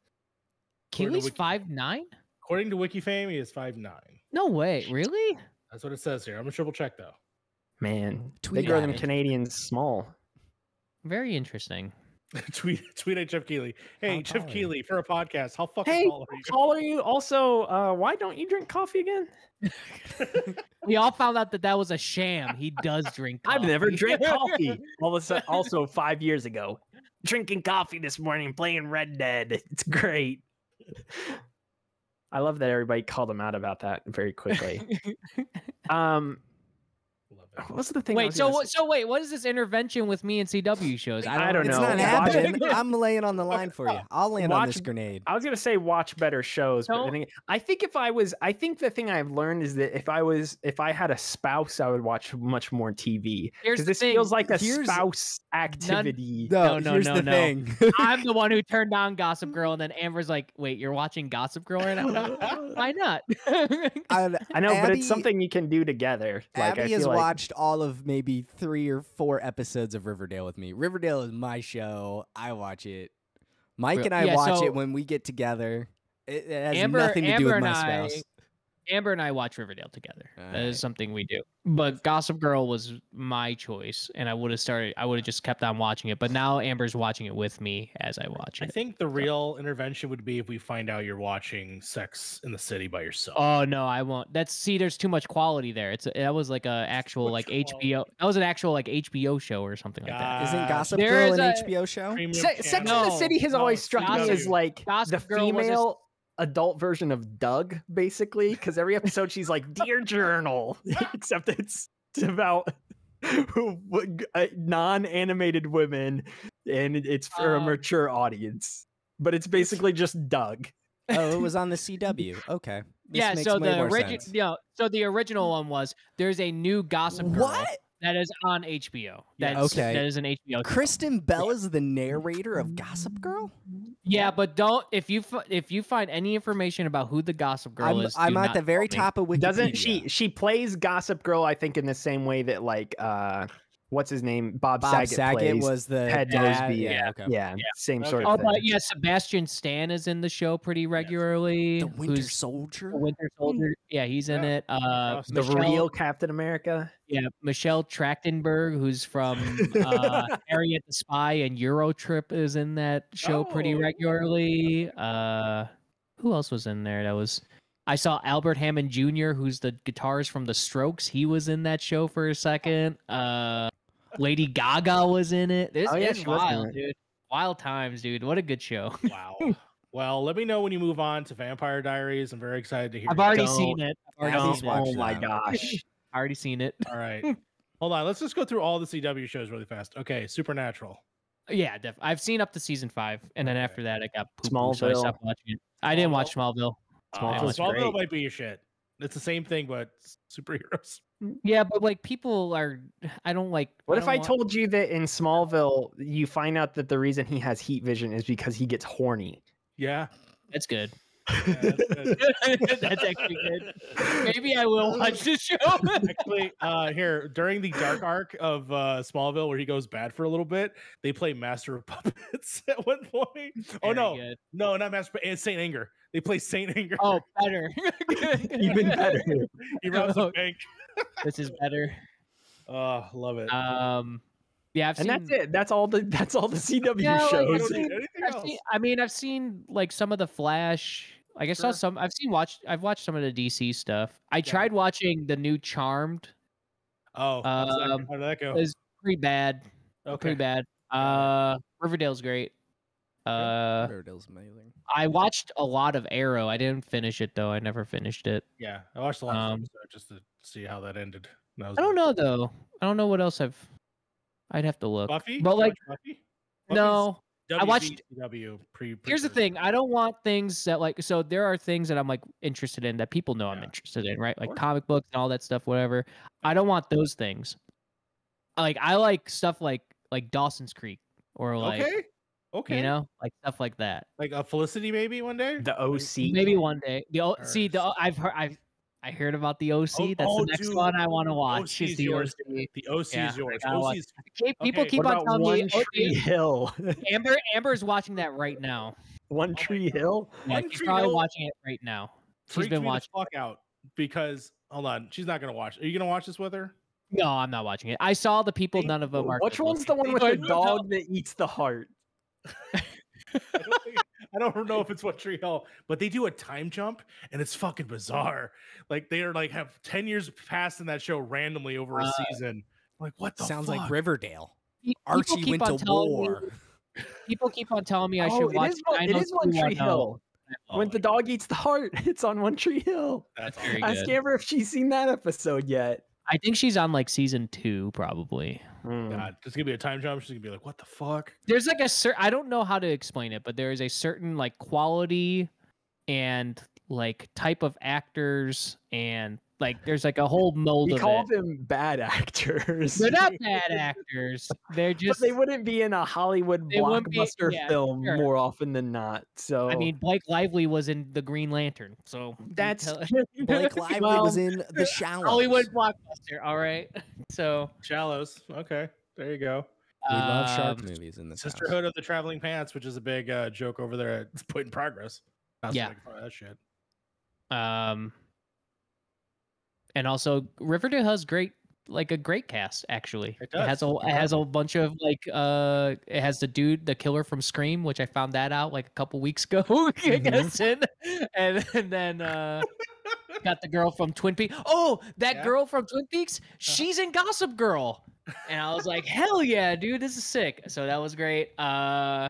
Keely's Wiki. 5'9"? According to WikiFame, he is 5'9". No way, really? That's what it says here. I'm gonna triple check though. Man, Tweet they grow at them me. Canadians small. Very interesting. tweet at Jeff Keighley. Hey, How Jeff tall are you? Keighley, for a podcast, how fucking Hey, tall are you? how tall are you? Also, why don't you drink coffee again? We all found out that was a sham. He does drink coffee. I've never drank coffee. All of a sudden, also 5 years ago, drinking coffee this morning, playing Red Dead. It's great. I love that everybody called him out about that very quickly. Love it. What's the thing? I Wait, was so gonna what? say? So wait, what is this intervention with me and CW shows? I don't It's know. not Watch- happening. I'm laying on the line for you. I'll land on Watch- this grenade. I was gonna say watch better shows, but Don't- I think I think the thing I've learned is that if I had a spouse, I would watch much more TV. Here's Because the this thing. feels like a Here's- spouse activity. No, no, here's no, the no. thing. I'm the one who turned on Gossip Girl, and then Amber's like, "Wait, you're watching Gossip Girl right now? Why not?" I know, but Abby- it's something you can do together. Like I Abby feel has like watched all of maybe 3 or 4 episodes of Riverdale with me. Riverdale is my show. I watch it. Mike and I Yeah, watch so- it when we get together. It has Amber, nothing to do with and my I, spouse. Amber and I watch Riverdale together. That Alright. is something we do. But Gossip Girl was my choice, and I would have just kept on watching it. But now Amber's watching it with me as I watch I it. think the real intervention would be if we find out you're watching Sex in the City by yourself. Oh no, I won't. There's too much quality there. That was like a actual Much like quality. HBO. That was an actual like HBO show or something like that. Isn't Gossip There Girl is an a HBO show? Premium Sex in channel. the City has always No, struck me Gossip- as like Gossip the Girl was a- female adult version of Doug, basically, because every episode she's like, "Dear Journal," except it's about non-animated women, and it's for a mature audience. But it's basically just Doug. Oh, it was on the CW. Okay. This Yeah, makes so way the more original, sense. so the original one was there's a new Gossip Girl What? that is on HBO. Yeah, That's, okay. that is an HBO. show. Kristen Bell is the narrator of Gossip Girl? Yeah, but don't if you find any information about who the Gossip Girl is, I'm do at not the very tell me. top of Wikipedia. Doesn't she plays Gossip Girl? I think in the same way that like what's his name, Bob Bob Saget plays was the Ted dad? Mosby. Yeah, okay. Yeah, same Okay. sort Oh, of thing. but yeah, Sebastian Stan is in the show pretty regularly. The Winter who's Soldier? the Winter Soldier. Yeah, he's in Yeah. it. The Michelle, real Captain America. yeah, Michelle Trachtenberg, who's from Harriet the Spy and Eurotrip, is in that show pretty Oh. regularly. Who else was in there? I saw Albert Hammond Jr., who's the guitarist from The Strokes. He was in that show for a second. Lady Gaga was in it. Oh, yeah, It's she was in wild, it. dude. Wild times, dude. What a good show. Wow. Well, let me know when you move on to Vampire Diaries. I'm very excited to hear. I've already Don't- seen it. I've already Abby's seen it. watched Oh my that. gosh. Already seen it. All right. Hold on. Let's just go through all the CW shows really fast. Okay. Supernatural. Yeah, I've seen up to season 5, and then Okay. after that, I got poo-poo, so I Smallville. stopped watching it. I didn't watch Smallville. Smallville's Smallville great. might be your shit. It's the same thing, but superheroes. Yeah, but like people are, I don't like. What if don't I want- told you that in Smallville you find out that the reason he has heat vision is because he gets horny? Yeah. That's good. Yeah, that's good. That's actually good. Maybe I will watch the show. Actually, here during the dark arc of Smallville, where he goes bad for a little bit, they play Master of Puppets at one point. Oh Very no, good. no, not Master. It's Saint Anger. They play Saint Anger. Oh, better. Even better. He robs a Oh. bank. This is better. Oh, love it. Yeah, I've And seen. that's it. That's all the CW Yeah, like, shows. Anything else? I've seen like some of the Flash. Like I saw some. I've watched some of the DC stuff. I Yeah. tried watching the new Charmed. Oh, how did that go? It's pretty bad. Okay. Pretty bad. Riverdale's great. Riverdale's amazing. I watched a lot of Arrow. I didn't finish it though. I never finished it. Yeah, I watched the last episode just to see how that ended. I don't know though. I don't know what else I'd have to look. Buffy? But like, Buffy? no. I watched WCW Here's the thing. I don't want things that like. So there are things that I'm like interested in that people know I'm interested in, right? Like comic books and all that stuff, whatever. I don't want those things. Like I like stuff like Dawson's Creek or like okay, you know, like stuff like that. like a Felicity maybe one day. The OC. Maybe one day. I heard about the OC. That's the next one I want to watch. OC Is the yours. OC. The OC Yeah, is yours. I gotta watch OC is People Okay, keep What on about telling One me. Tree Hill? Amber's watching that right now. One Tree Hill. Yeah, One she's Tree probably Hill watching it right now. She's freaked been me the watching. fuck out because hold on, she's not gonna watch. Are you gonna watch this with her? No, I'm not watching it. I saw the people. None of them are. Which good one's the looking. one with the dog that eats the heart? I don't know if it's One Tree Hill, but they do a time jump and it's fucking bizarre. Like they are like have 10 years passed in that show randomly over a season. Like what the Sounds fuck? like Riverdale. People Archie keep went on to telling war. me- People keep on telling me I Oh, should watch. it is One Tree 90210. Hill. When Oh, the dog eats the heart, it's on One Tree Hill. That's very Ask good. Amber if she's seen that episode yet. I think she's on like season 2, probably. God, there's gonna be a time jump. She's gonna be like, "What the fuck?" There's like I don't know how to explain it, but there is a certain like quality and like type of actors and like there's like a whole mold We of call it. them bad actors. They're not bad actors. They're But just. they wouldn't be in a Hollywood They wouldn't be- blockbuster yeah, film sure. more often than not. So I mean, Blake Lively was in the Green Lantern, so that's Blake Lively Well, was in The Shallows. Hollywood blockbuster. All right, so Shallows. Okay, there you go. We love shark um, movies in this Sisterhood of the Traveling Pants, which is a big joke over there at Point in Progress. Not Yeah. making fun of that shit. And also Riverdale has a great cast actually. It It has does. it has a bunch of like it has the killer from Scream, which I found that out like a couple weeks ago. I guess and then got the girl from Twin Peaks. Oh, that Yeah. girl from Twin Peaks, she's in Gossip Girl. And I was like, hell yeah, dude, this is sick. So that was great. Yeah.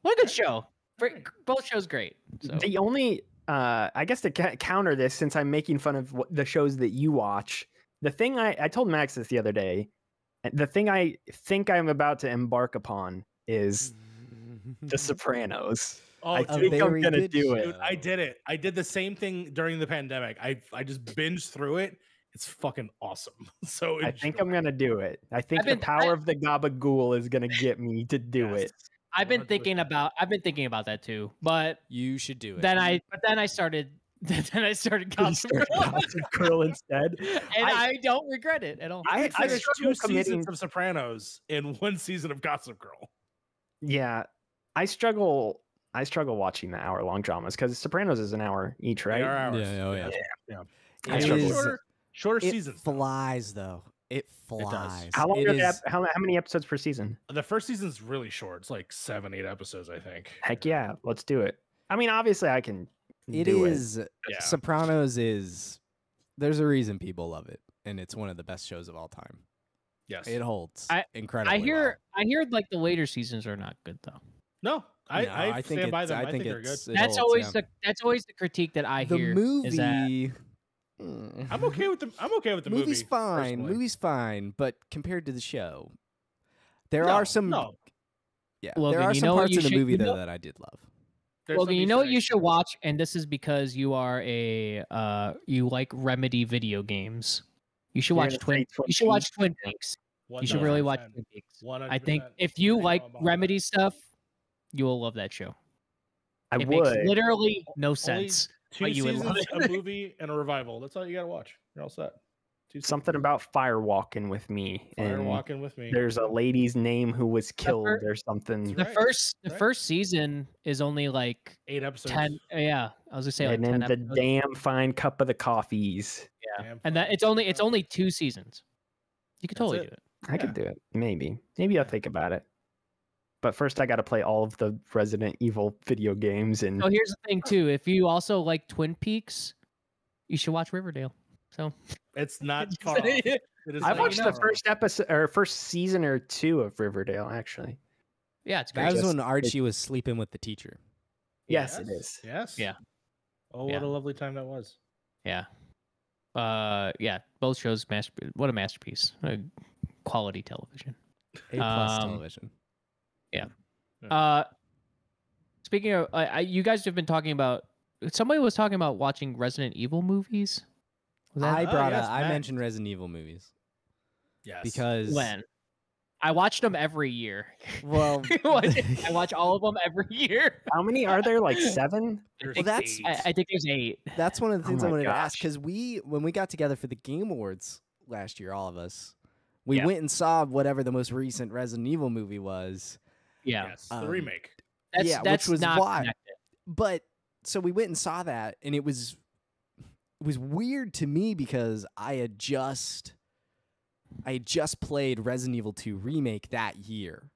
What a good show. Both shows great. So the only I guess to counter this, since I'm making fun of the shows that you watch, the thing I told Max this the other day, the thing I think I'm about to embark upon is The Sopranos. Oh, I dude, think I'm gonna do it. dude, I did it. I did the same thing during the pandemic. I just binged through it. It's fucking awesome. So I think I'm gonna do it. I think the power of the gabagool is gonna get me to do it. I've been 100%. thinking about that too. But You should do it. then I started Gossip Girl. Gossip Girl instead. And I don't regret it at all. I finished struggle 2 seasons seasons of Sopranos in 1 season of Gossip Girl. Yeah, I struggle watching the hour-long dramas because Sopranos is an hour each, They right? are hours. Yeah, oh, yeah. I It struggle. is- Shorter it seasons. flies though. It flies. How long? It Are the is- how many episodes per season? The first season's really short. It's like 7-8 episodes, I think. Heck yeah, let's do it. I mean, obviously, I can. It do is. Yeah. Sopranos is. There's a reason people love it, and it's one of the best shows of all time. Yes. It holds I incredibly. I hear like the later seasons are not good though. No, I I think stand by it's- them. I I think think they're good. it's- it That's holds, always yeah. that's always the critique that I the hear. movie. Is that I'm okay with the movie's movie. fine. personally. Movie's fine, but compared to the show, there No, are some. no. Yeah, Logan, there are you some know what parts you of the should- movie you though know- that I did love. There's Logan, some you know what Easter you eggs. should watch, and this is because you are you like Remedy video games. You should You're watch gonna Twin. say Twin You should watch Twin Peaks. You should really watch 100%. Twin Peaks. 100%. I think if you I know like I'm behind Remedy stuff, you will love that show. I It would. makes literally no sense. Two but you would seasons, love a movie, and a revival. That's all you gotta watch. You're all set. Something about fire walking with me. Fire and walking with me. There's a lady's name who was killed or something. The Right, the right. first season is only like 8 episodes. 10. Yeah, I was gonna say like And 10 then the episodes. damn fine cup of the coffees. Damn And that fine. it's only 2 seasons. You could That's totally it. do it. I could do it. Maybe. Maybe I'll think about it. But first, I got to play all of the Resident Evil video games. And So here's the thing too. If you also like Twin Peaks, you should watch Riverdale. So It's not far off. It is I not watched far the off. first episode or first season or two of Riverdale, actually. yeah, it's great. That was Just- when Archie was sleeping with the teacher. Yes, it is. Yes. Yeah. Oh, what Yeah. a lovely time that was. Yeah. Yeah. Both shows, what a masterpiece. Quality television. A+ television. Speaking of, you guys have been talking about. Somebody was talking about watching Resident Evil movies. Was that I brought yes, up. I Matt. mentioned Resident Evil movies Yes. because when? I watched them every year. well, I watch all of them every year. How many are there? Like 7? There's Well, that's- 8. I think there's 8. that's one of the Oh things I my wanted to ask gosh. because when we got together for the Game Awards last year, all of us, we Yeah. went and saw whatever the most recent Resident Evil movie was. Yeah. Yes, the Um, remake. yeah, which That's was not why. connected. But so we went and saw that, and it was weird to me because I had just played Resident Evil 2 remake that year,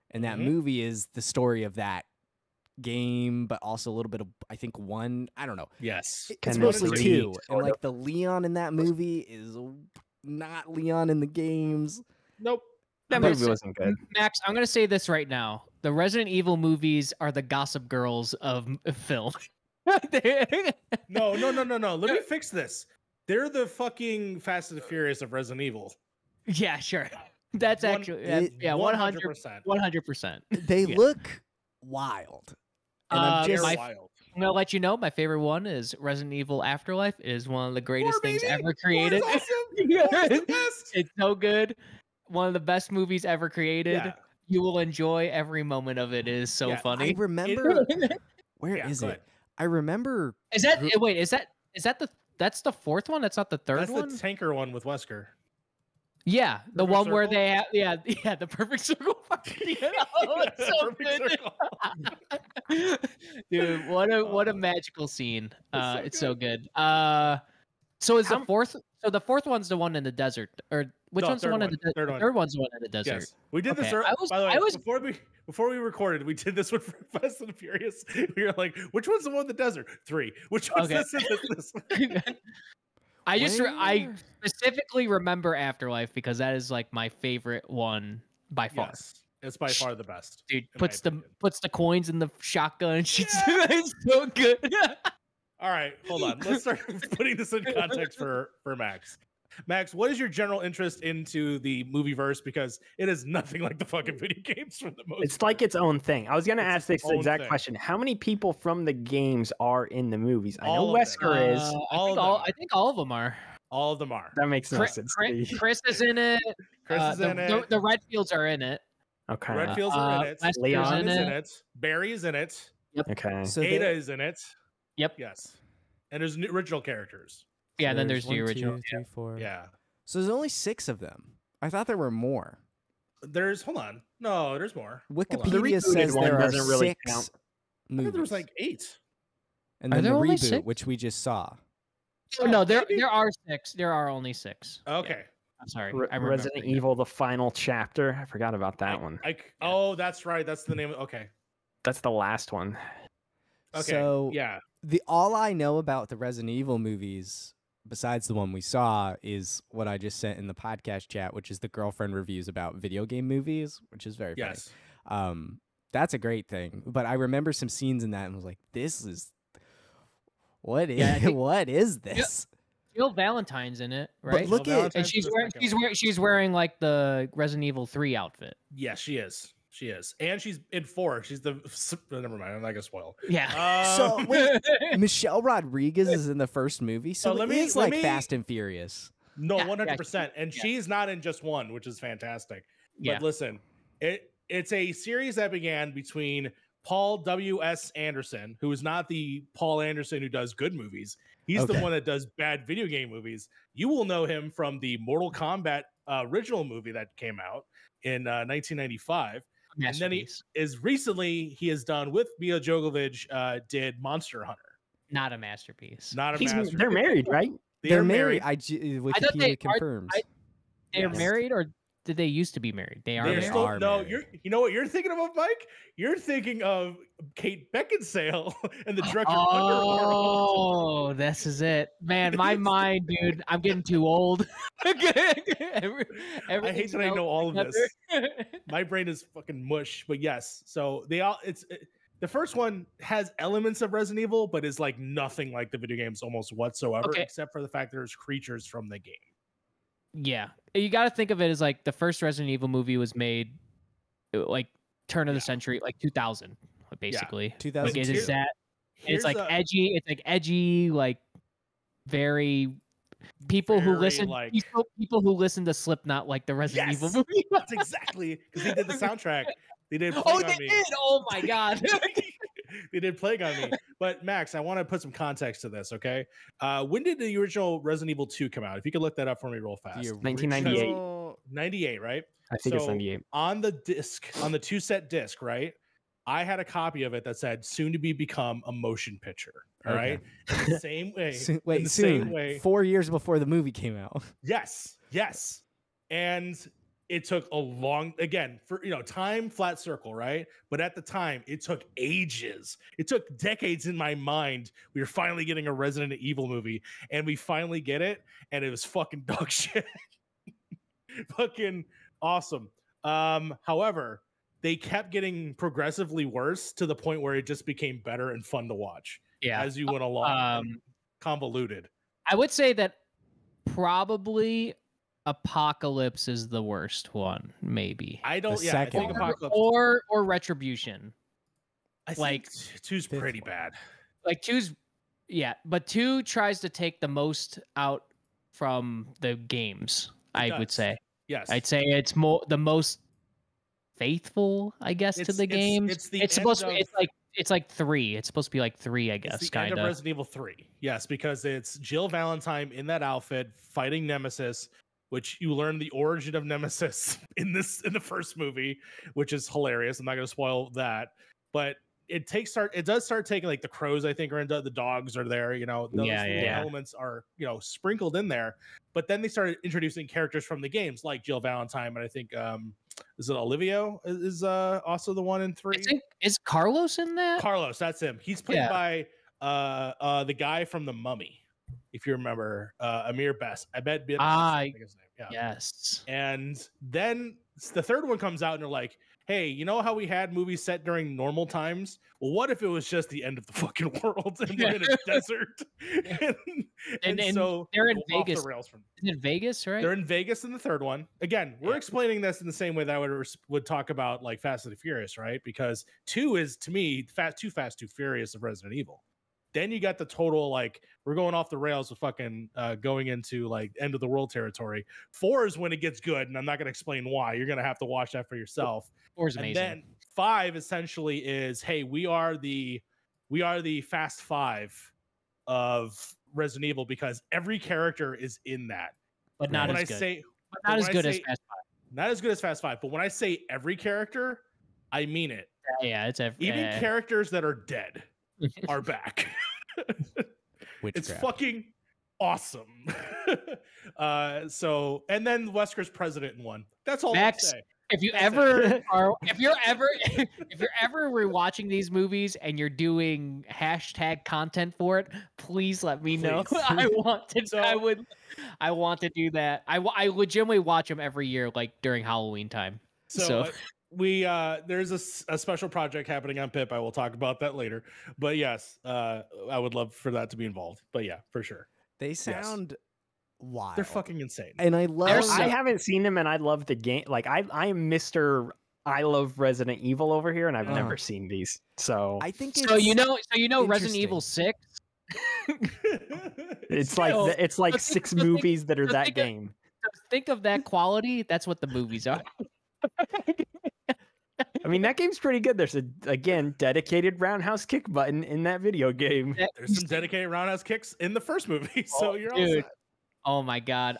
and that Mhm. movie is the story of that game, but also a little bit of I think one. I don't know. Yes. It's Kind of mostly three, 2, and sort like the Leon in that movie is not Leon in the games. Nope. That I'm gonna movie say- wasn't good. Max, I'm going to say this right now. The Resident Evil movies are the Gossip Girls of film. No. Let me fix this. They're the fucking Fast and the Furious of Resident Evil. Yeah, sure. That's One- actually, it- yeah, 100%. 100%. They Yeah. look wild, and I'm They're just my- wild. I'm gonna let you know my favorite one is Resident Evil Afterlife. It is one of the greatest things baby! ever Four is created. awesome. Four is the best. It's so good. One of the best movies ever created. Yeah. You will enjoy every moment of it. It is so Yeah, I funny. remember where Yeah, is go it? ahead. I remember Is that Gr- wait? Is that that's the fourth one? That's not the third That's one. the tanker one with Wesker. Yeah, the Perfect one where Circle? they have yeah the perfect circle. Yeah, oh, it's so Perfect good. circle. Dude, what a magical scene. so It's so good. So is the How- fourth? So the fourth one's the one in the desert, or which No, one's the third one in one, the desert? third The one. third one's the one in the desert. Yes, we did this. Okay, By the way, I was- before we recorded, we did this one for Fast and the Furious. We were like, which one's the one in the desert? 3. Which one's Okay. this? And this? I Where? specifically remember Afterlife because that is like my favorite one by far. Yes, it's by far the best. Dude in my puts the opinion. puts the coins in the shotgun and shoots. Yeah. It's so good. All right, hold on. Let's start putting this in context for Max. Max, what is your general interest into the movie verse? Because it is nothing like the fucking video games for the most. It's like its own thing. I was going to It's ask this its own exact thing. question. How many people from the games are in the movies? I know All of them. Wesker is. All of them. I think all of them are. All of them are. That makes no Chris, sense to me. Chris is in it. Chris is in it. The Redfields are in it. Okay. Redfields are in it. Wesker's Leon Leon in is in it. it. Barry is in it. Okay. so Ada there- is in it. Yep. Yes. And there's new original characters. Yeah, then there's the 1, 2, original. 3, 4. Yeah. So there's only 6 of them. I thought there were more. There's hold on. No, there's more. Hold on. The Wikipedia rebooted says one there are doesn't really 6 count. I movies. thought there was like 8. and Are then there the only reboot, 6? which we just saw. Oh, no, there maybe? are 6. There are only 6. Okay. I'm sorry. Re- I remember Resident that. Evil: The Final Chapter. I forgot about that one. Oh, that's right. That's the name. Okay. That's the last one. Okay. So yeah. all I know about the Resident Evil movies, besides the one we saw, is what I just sent in the podcast chat, which is the girlfriend reviews about video game movies, which is very funny. Yes. That's a great thing. But I remember some scenes in that and was like, this is what is Yeah, I think- what is this? Jill Valentine's in it, right? look Jill at- Valentine's and is she's the wearing second one. she's wearing like the Resident Evil 3 outfit. Yes, she is. She is. And she's in 4. She's the. Never mind. I'm not gonna spoil. Yeah. So Um, wait, Michelle Rodriguez is in the first movie, so let it me- is let like me- Fast and Furious. No, Yeah, 100%. And yeah. she's not in just one, which is fantastic. Yeah. But listen, it's a series that began between Paul W.S. Anderson, who is not the Paul Anderson who does good movies. He's the Okay. one that does bad video game movies. You will know him from the Mortal Kombat original movie that came out in 1995. And then he has done with Mia Jovovich, did Monster Hunter. Not a masterpiece. Not a He's- masterpiece. they're married, right? They're They're married. married. thought they- Wikipedia confirms. They're Yes. married, or did they used to be married? They are. They're married. still, no, married. you know what you're thinking of, Mike? You're thinking of Kate Beckinsale and the director of Underworld. Oh, this is it, man. My mind, dude. I'm getting too old. I hate that I know all of this. My brain is fucking mush, but yes. So the first one has elements of Resident Evil, but is like nothing like the video games almost whatsoever, except for the fact there's creatures from the game. Yeah, you got to think of it as like the first Resident Evil movie was made like turn of the century, like 2000, basically. 2000. Like, is that? It's like edgy. It's like edgy, like very. People who listen, like, people who listen to Slipknot like the Resident Evil movie. That's exactly because they did the soundtrack. They did. Oh, they did. Oh my god. They did Plague on Me. But Max, I want to put some context to this, okay? When did the original Resident Evil 2 come out? If you could look that up for me real fast. 1998. 98, right? I think it's 98. On the disc, on the 2-set disc, right? I had a copy of it that said soon to be become a motion picture. All right. In the same way. Same way. 4 years before the movie came out. Yes. And it took a long, again, for time, flat circle, right? But at the time, it took ages. It took decades in my mind. We were finally getting a Resident Evil movie, and we finally get it, and it was fucking dog shit. Fucking awesome. However, they kept getting progressively worse to the point where it just became better and fun to watch. Yeah, as you went along, convoluted. I would say that probably Apocalypse is the worst one, maybe. I don't. I think Apocalypse or Retribution. I think 2's pretty bad. Like 2's, yeah, but 2 tries to take the most out from the games. I would say. Yes, I'd say it's the most faithful, I guess, to the games. It's supposed to. It's like 3. It's supposed to be like 3, I guess. It's the end of Resident Evil 3. Yes, because it's Jill Valentine in that outfit fighting Nemesis, which you learn the origin of Nemesis in the first movie, which is hilarious. I'm not going to spoil that, but it does start taking, like, the crows, I think, are into the dogs are there. Those elements are sprinkled in there, but then they started introducing characters from the games like Jill Valentine, and I think is it Olivia is also the one in 3? Is Carlos in that? Carlos, that's him. He's played by the guy from The Mummy, if you remember, Amir Best. I bet. I think his name. Yeah. Yes. And then the third one comes out, and they're like, "Hey, you know how we had movies set during normal times? Well, what if it was just the end of the fucking world and we're in a desert?" and so they're in off Vegas. The rails from. Is it Vegas, right? They're in Vegas in the third one. Again, we're explaining this in the same way that I would talk about like Fast and the Furious, right? Because 2 is, to me, Too Fast, Too Furious of Resident Evil. Then you got the total, like, we're going off the rails with fucking going into like end of the world territory. 4 is when it gets good, and I'm not going to explain why. You're going to have to watch that for yourself. 4 is amazing. And then 5 essentially is, hey, we are the Fast 5 of Resident Evil because every character is in that. But not as good. Not as good as Fast 5. Not as good as Fast 5. But when I say every character, I mean it. Yeah, it's even characters that are dead are back. It's fucking awesome. So, and then Wesker's president in 1. That's all I say. If you're ever rewatching these movies and you're doing hashtag content for it, please let me know. I want to do that. I legitimately watch them every year, like during Halloween time. So we there's a special project happening on Pip. I will talk about that later. But yes, I would love for that to be involved. But yeah, for sure. They sound wild. They're fucking insane. And I love I haven't seen them, and I love the game. Like I am Mr. I love Resident Evil over here, and I've never seen these. So I think so you know Resident Evil 6. it's like 6 movies that are that game. Think of that quality. That's what the movies are. I mean, that game's pretty good. There's again dedicated roundhouse kick button in that video game. There's some dedicated roundhouse kicks in the first movie, so you're all set. Oh my god,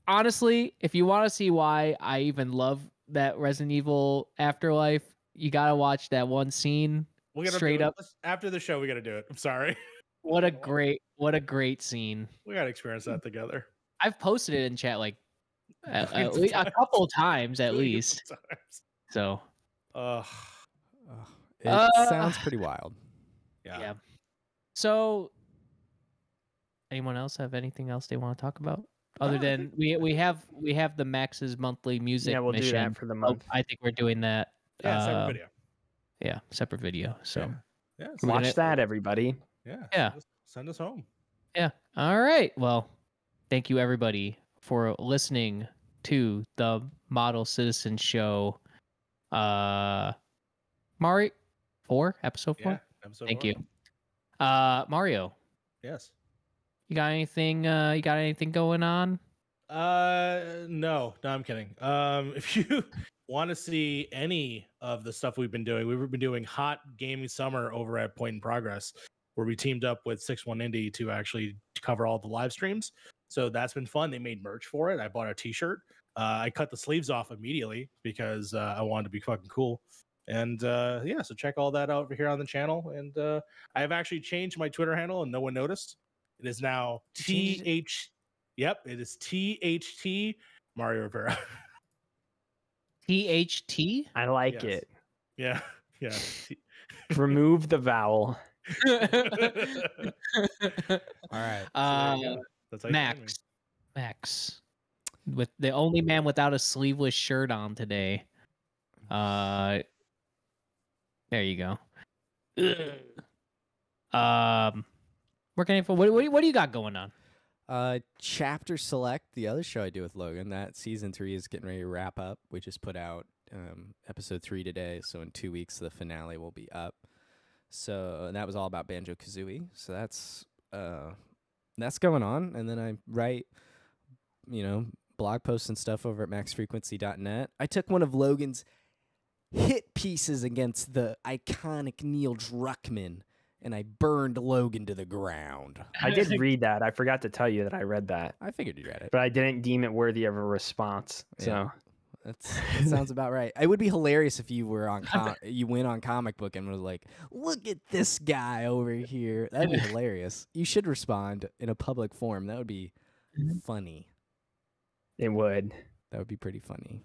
honestly, if you want to see why I even love that Resident Evil Afterlife, you gotta watch that one scene. Straight up after the show, we gotta do it. I'm sorry. What a great scene. We gotta experience that together. I've posted it in chat like a couple times at least. So, it sounds pretty wild. Yeah. So, anyone else have anything else they want to talk about? Other than we have the Max's monthly music. Yeah, we'll mission. do that for the month. I think we're doing that. Yeah, separate video. Yeah, separate video. So yeah watch that, everybody. Yeah. Send us home. Yeah. All right. Well, thank you everybody for listening to the Model Citizen Show. Mario 4, episode 4. Yeah, episode Thank 4. you. Mario. Yes. You got anything? You got anything going on? No, I'm kidding. If you want to see any of the stuff we've been doing Hot Gaming Summer over at Point in Progress, where we teamed up with 61 Indie to actually cover all the live streams. So that's been fun. They made merch for it. I bought a t-shirt. I cut the sleeves off immediately because I wanted to be fucking cool. And so check all that out over here on the channel. And I've actually changed my Twitter handle and no one noticed. It is now Yep, it is THT Mario Rivera. THT? I like it. Yeah. Remove the vowel. All right. That's how Max. With the only man without a sleeveless shirt on today. There you go. Where can I what do you got going on? Chapter Select, the other show I do with Logan, that season 3 is getting ready to wrap up. We just put out episode 3 today, so in 2 weeks the finale will be up. So and that was all about Banjo-Kazooie. So that's going on. And then I write, blog posts and stuff over at maxfrequency.net. I took one of Logan's hit pieces against the iconic Neil Druckmann, and I burned Logan to the ground. I did read that. I forgot to tell you that I read that. I figured you read it. But I didn't deem it worthy of a response. So that sounds about right. It would be hilarious if you were on you went on Comic Book and was like, "Look at this guy over here." That'd be hilarious. You should respond in a public forum. That would be funny. It would. That would be pretty funny.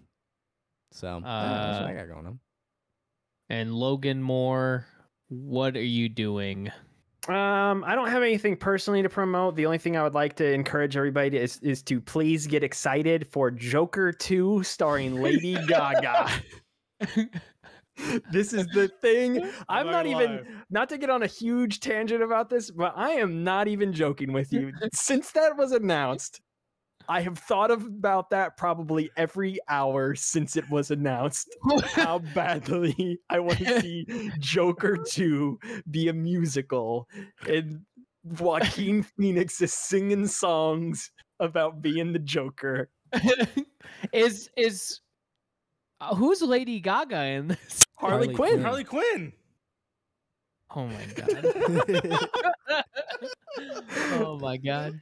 So that's what I got going on. And Logan Moore, what are you doing? I don't have anything personally to promote. The only thing I would like to encourage everybody is to please get excited for Joker 2 starring Lady Gaga. This is the thing. I'm not even, not to get on a huge tangent about this, but I am not even joking with you. Since that was announced, I have thought about that probably every hour since it was announced. How badly I want to see Joker 2 be a musical, and Joaquin Phoenix is singing songs about being the Joker. Is who's Lady Gaga in this? Harley Quinn. Harley Quinn. Oh my god. Oh my god.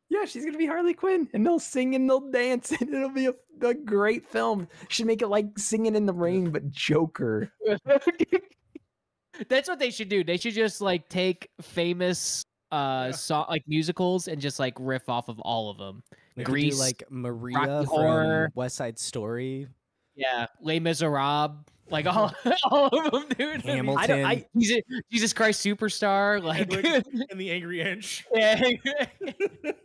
Yeah, she's gonna be Harley Quinn, and they'll sing and they'll dance, and it'll be a great film. Should make it like Singing in the Rain, but Joker. That's what they should do. They should just like take famous song like musicals and just like riff off of all of them. We Grease, could do like Maria Rocky from Horror. West Side Story. Yeah, Les Miserables, like all of them, dude. Hamilton. Jesus Christ Superstar, like and the Angry Inch. Yeah.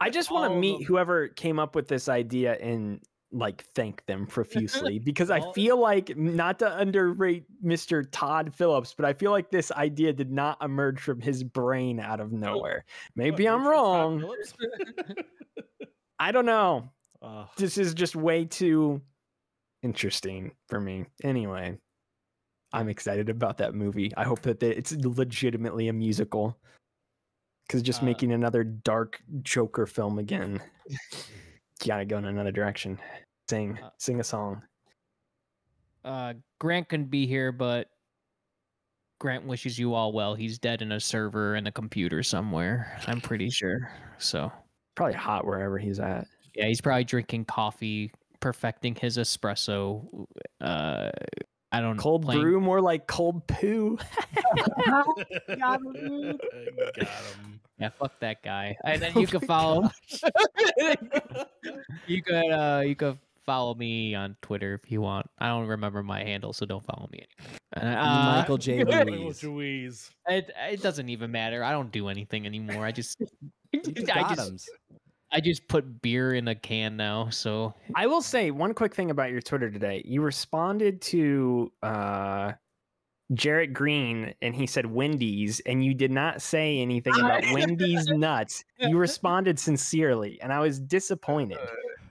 I just want to meet whoever came up with this idea and like thank them profusely, because I feel like, not to underrate Mr. Todd Phillips, but I feel like this idea did not emerge from his brain out of nowhere. Maybe I'm wrong. I don't know. This is just way too interesting for me. Anyway, I'm excited about that movie. I hope that it's legitimately a musical, because just making another dark Joker film again, gotta go in another direction. Sing a song. Grant can be here, but Grant wishes you all well. He's dead in a server and a computer somewhere, I'm pretty sure. So probably hot wherever he's at. Yeah, he's probably drinking coffee, perfecting his espresso. I don't know. Cold brew, more like cold poo. Got him. Yeah, fuck that guy. And then you can follow. You could follow me on Twitter if you want. I don't remember my handle, so don't follow me anymore. Michael J. Michael Louise. Louise. It doesn't even matter. I don't do anything anymore. I just Bottoms. I just put beer in a can now. So I will say one quick thing about your Twitter today. You responded to Jarrett Green, and he said Wendy's, and you did not say anything about Wendy's nuts. You responded sincerely, and I was disappointed.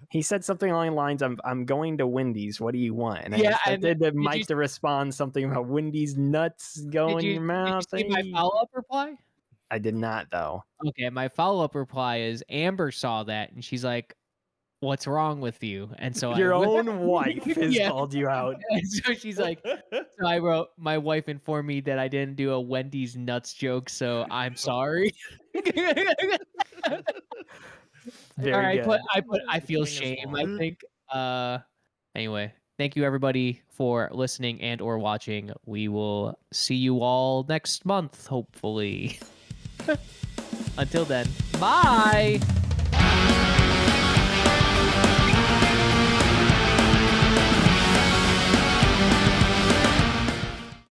He said something along the lines, I'm going to Wendy's. What do you want? And I expected Mike to respond something about Wendy's nuts going in your mouth. Did you see my follow-up reply? I did not, though. Okay, my follow-up reply is Amber saw that, and she's like, what's wrong with you? And so your own wife has called you out. And so she's like, so I wrote, my wife informed me that I didn't do a Wendy's nuts joke, so I'm sorry. Very good. I feel shame, I think. Anyway, thank you everybody for listening and or watching. We will see you all next month, hopefully. Until then, bye.